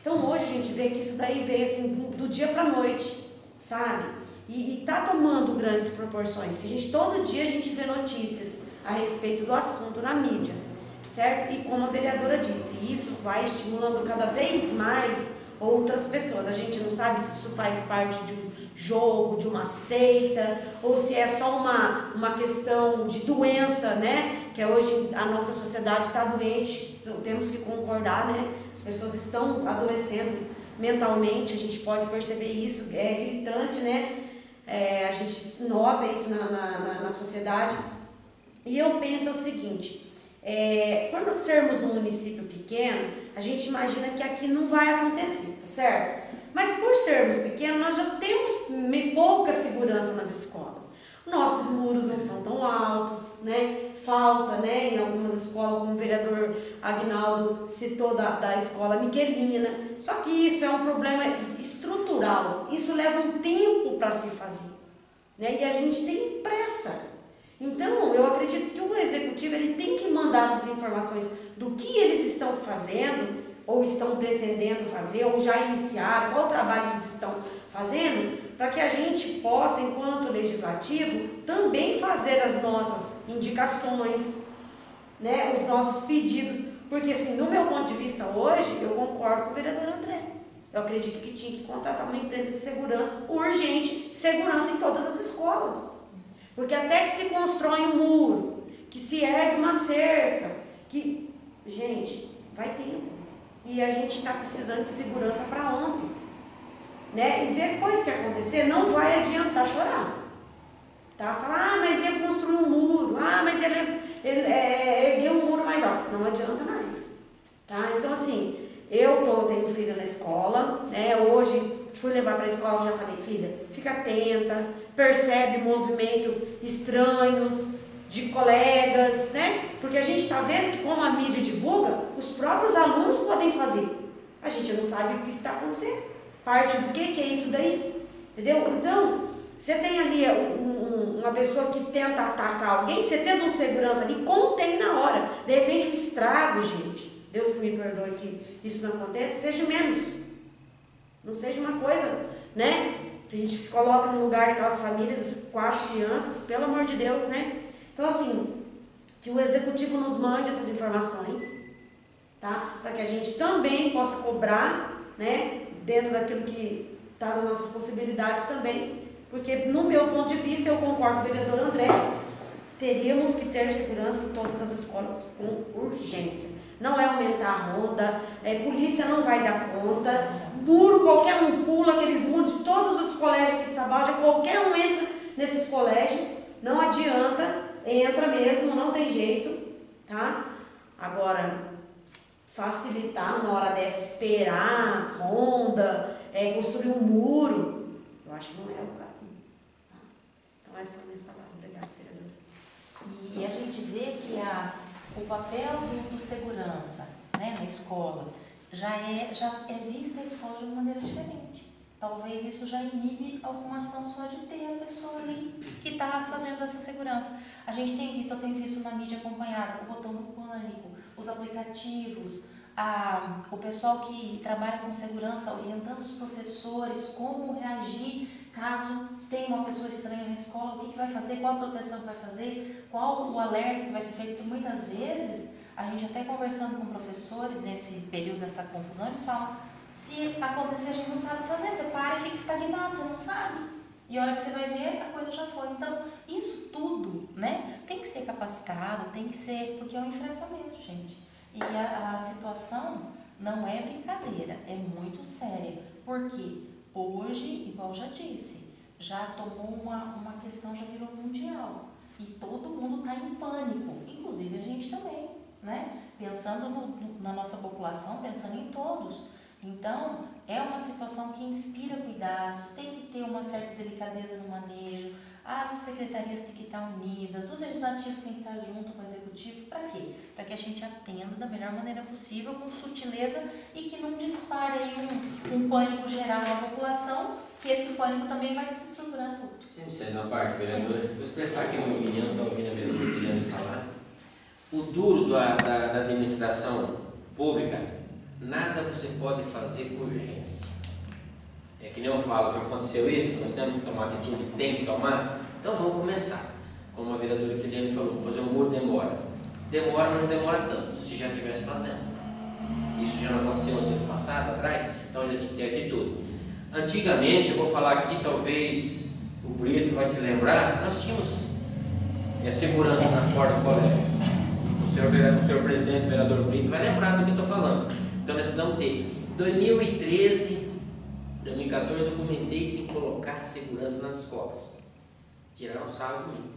Então hoje a gente vê que isso daí veio assim do dia para a noite, sabe? E está tomando grandes proporções, que todo dia a gente vê notícias a respeito do assunto na mídia, certo? E como a vereadora disse, isso vai estimulando cada vez mais outras pessoas. A gente não sabe se isso faz parte de um jogo, de uma seita, ou se é só uma questão de doença, né? Que hoje a nossa sociedade está doente, temos que concordar, né? As pessoas estão adoecendo mentalmente, a gente pode perceber isso, é gritante, né? A gente nota isso na sociedade. E eu penso o seguinte, por nós sermos um município pequeno, a gente imagina que aqui não vai acontecer, tá certo? Mas por sermos pequenos, nós já temos pouca segurança nas escolas. Nossos muros não são tão altos, né? falta, né, em algumas escolas, como o vereador Agnaldo citou da escola Miquelina. Só que isso é um problema estrutural, isso leva um tempo para se fazer, né, e a gente tem pressa. Então, eu acredito que o executivo ele tem que mandar essas informações do que eles estão fazendo, ou estão pretendendo fazer, ou já iniciaram, qual trabalho eles estão fazendo, para que a gente possa, enquanto legislativo, também fazer as nossas indicações, né, os nossos pedidos, porque assim, no meu ponto de vista hoje, eu concordo com o vereador André. Eu acredito que tinha que contratar uma empresa de segurança urgente, segurança em todas as escolas. Porque até que se constrói um muro, que se ergue uma cerca, que, gente, vai tempo. E a gente está precisando de segurança para ontem. Né? E depois que acontecer, não vai adiantar chorar. Tá? Falar, mas ele construiu um muro, mas ele ergueu um muro mais alto. Não adianta mais. Tá? Então, assim, eu tenho filha na escola, né? Hoje fui levar para a escola, já falei, filha, fica atenta, percebe movimentos estranhos de colegas, né? Porque a gente está vendo que como a mídia divulga, os próprios alunos podem fazer. A gente não sabe o que está acontecendo. Parte do que é isso daí, entendeu? Então, você tem ali uma pessoa que tenta atacar alguém, você tendo um segurança ali, contém na hora. De repente, o estrago, gente, Deus que me perdoe que isso não aconteça, seja menos. Não seja uma coisa, né? A gente se coloca no lugar daquelas famílias, 4 crianças, pelo amor de Deus, né? Então, assim, que o executivo nos mande essas informações, tá? Para que a gente também possa cobrar, né? Dentro daquilo que está nas nossas possibilidades também, porque no meu ponto de vista, eu concordo com o vereador André, teríamos que ter segurança em todas as escolas com urgência. Não é aumentar a ronda, polícia não vai dar conta, muro, qualquer um pula, aqueles muros de todos os colégios aqui de Sabáudia, qualquer um entra nesses colégios, não adianta, entra mesmo, não tem jeito, tá? Agora, facilitar numa hora dessa, esperar, ronda, construir um muro, eu acho que não é o caminho. Tá? Então, essas são minhas palavras. Obrigada, vereadora. E a gente vê que o papel do segurança, né, na escola já é vista a escola de uma maneira diferente. Talvez isso já inibe alguma ação só de ter a pessoa ali que está fazendo essa segurança. A gente tem visto, eu tenho visto na mídia acompanhada, o botão do pânico, os aplicativos, o pessoal que trabalha com segurança, orientando os professores como reagir caso tenha uma pessoa estranha na escola, o que vai fazer, qual a proteção que vai fazer, qual o alerta que vai ser feito. Porque muitas vezes, a gente até conversando com professores nesse período dessa confusão, eles falam, se acontecer a gente não sabe o que fazer, você para e fica estagnado, você não sabe. E a hora que você vai ver, a coisa já foi. Então, isso tudo, né, tem que ser capacitado, tem que ser, porque é um enfrentamento, gente. E a situação não é brincadeira, é muito séria. Porque hoje, igual eu já disse, já tomou uma questão, já virou mundial. E todo mundo está em pânico, inclusive a gente também, né? Pensando na nossa população, pensando em todos. Então, é uma situação que inspira cuidados, tem que ter uma certa delicadeza no manejo, as secretarias têm que estar unidas, o legislativo tem que estar junto com o executivo. Para quê? Para que a gente atenda da melhor maneira possível, com sutileza, e que não dispare aí um pânico geral na população, que esse pânico também vai desestruturar tudo. Sempre sendo uma parte, vereadora, vou expressar aqui uma opinião, estou ouvindo a vereadora Guilherme falar. O duro da administração pública, nada você pode fazer por urgência. É que nem eu falo, já aconteceu isso, nós temos que tomar atitude, tem que tomar, então vamos começar. Como a vereadora Guilherme falou, fazer um muro demora. Demora, mas não demora tanto, se já estivesse fazendo. Isso já não aconteceu nos anos passados, atrás, então já tem que ter atitude. Antigamente, eu vou falar aqui, talvez o Brito vai se lembrar, nós tínhamos segurança nas portas do colégio. O senhor presidente, o vereador Brito, vai lembrar do que eu estou falando. Então nós precisamos ter. 2013, 2014 eu comentei sem colocar segurança nas escolas. Tiraram sarro de mim.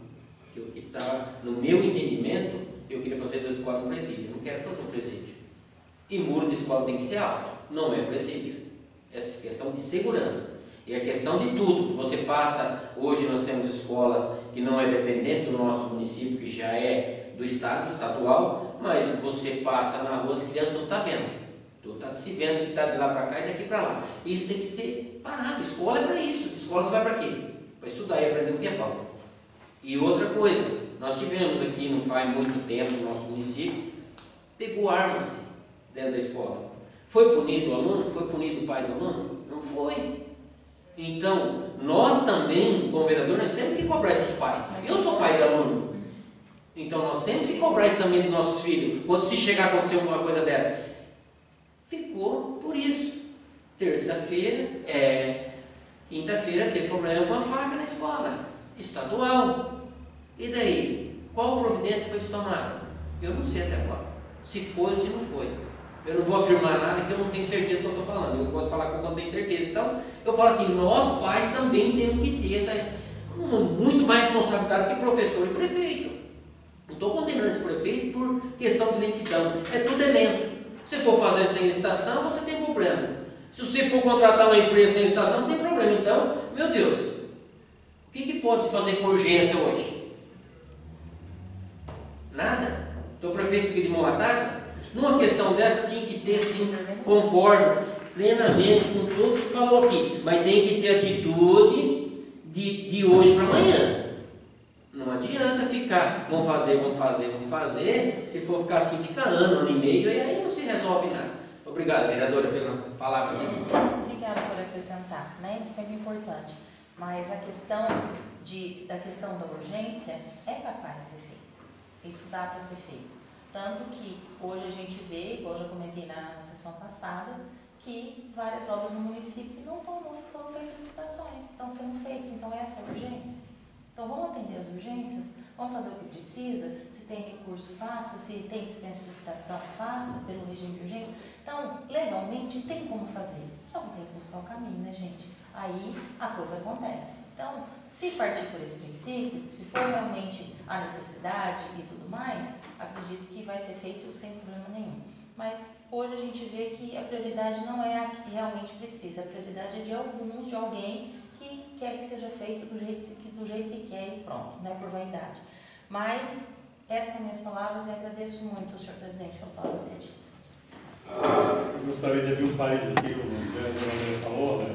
Que eu estava, no meu entendimento, eu queria fazer da escola um presídio. Eu não quero fazer um presídio. E muro de escola tem que ser alto, não é presídio. Essa questão de segurança. E a questão de tudo. Você passa, hoje nós temos escolas que não é dependente do nosso município, que já é do estado, estadual, mas você passa na rua, as crianças não estão vendo. Tu está se vendo que está de lá para cá e daqui para lá. Isso tem que ser parado. Escola é para isso. Escola você vai para quê? Para estudar e aprender o que é pau. E outra coisa, nós tivemos aqui, não faz muito tempo, no nosso município, pegou armas dentro da escola. Foi punido o aluno? Foi punido o pai do aluno? Não foi. Então, nós também, como vereador, nós temos que cobrar isso dos pais. Eu sou pai de aluno. Então, nós temos que cobrar isso também dos nossos filhos. Quando se chegar a acontecer alguma coisa dela. Ficou por isso. Terça-feira, quinta-feira, teve problema com a faca na escola estadual. E daí? Qual providência foi tomada? Eu não sei até agora. Se foi ou se não foi. Eu não vou afirmar nada que eu não tenho certeza do que eu estou falando. Eu posso falar com o que eu tenho certeza. Então, eu falo assim, nós pais também temos que ter muito mais responsabilidade que professor e prefeito. Não estou condenando esse prefeito por questão de lentidão. É tudo elemento. Se você for fazer sem licitação, você tem problema. Se você for contratar uma empresa sem licitação, você tem problema. Então, meu Deus, o que pode se fazer com urgência hoje? Nada. Então o prefeito fica de mão atada? Numa questão dessa tinha que ter, sim, concordo plenamente com tudo que falou aqui, mas tem que ter atitude de hoje para amanhã. Não adianta ficar, vamos fazer, se for ficar assim, fica ano e meio, e aí não se resolve nada. Obrigado, vereadora, pela palavra seguinte. Obrigada por acrescentar, né? Isso é sempre importante. Mas a questão da urgência é capaz de ser feita. Isso dá para ser feito. Tanto que hoje a gente vê, igual eu já comentei na sessão passada, que várias obras no município não foram feitas licitações, estão sendo feitas. Então essa é a urgência. Então vamos atender as urgências, vamos fazer o que precisa, se tem recurso, faça, se tem dispensa de licitação, faça, pelo regime de urgência. Então, legalmente tem como fazer, só que tem que buscar o caminho, né, gente? Aí a coisa acontece. Então, se partir por esse princípio, se for realmente a necessidade e tudo mais, acredito que vai ser feito sem problema nenhum. Mas hoje a gente vê que a prioridade não é a que realmente precisa, a prioridade é de alguns, de alguém que quer que seja feito do jeito que quer e pronto, não é por vaidade. Mas essas são minhas palavras e agradeço muito, senhor presidente, pela palavra cedida. Eu gostaria de abrir um parênteses aqui, o vereador falou, né?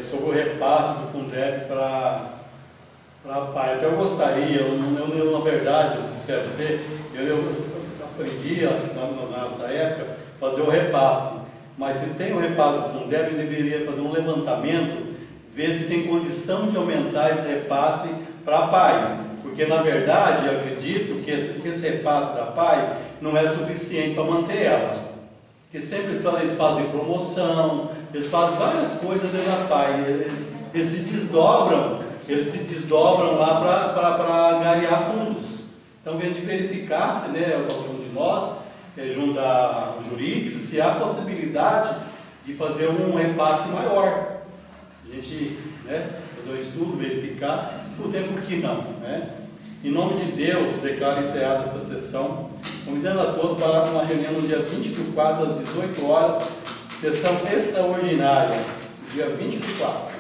Sobre o repasse do Fundeb para pai. Até eu gostaria, na verdade, sincero você, eu aprendi, acho que na nossa época, fazer o repasse. Mas se tem o repasse do Fundeb, eu deveria fazer um levantamento, ver se tem condição de aumentar esse repasse para a PAI, porque na verdade eu acredito que esse repasse da PAI não é suficiente para manter ela, porque sempre eles fazem promoção, eles fazem várias coisas dentro da PAI, eles se desdobram lá para ganhar fundos. Então que a gente verificasse, né, qualquer um de nós, junto ao jurídico, se há possibilidade de fazer um repasse maior. A gente, né, fazer um estudo, verificar, se puder, por que não, né? Em nome de Deus, declaro encerrada essa sessão, convidando a todos para uma reunião no dia 24 às 18 horas, sessão extraordinária, dia 24.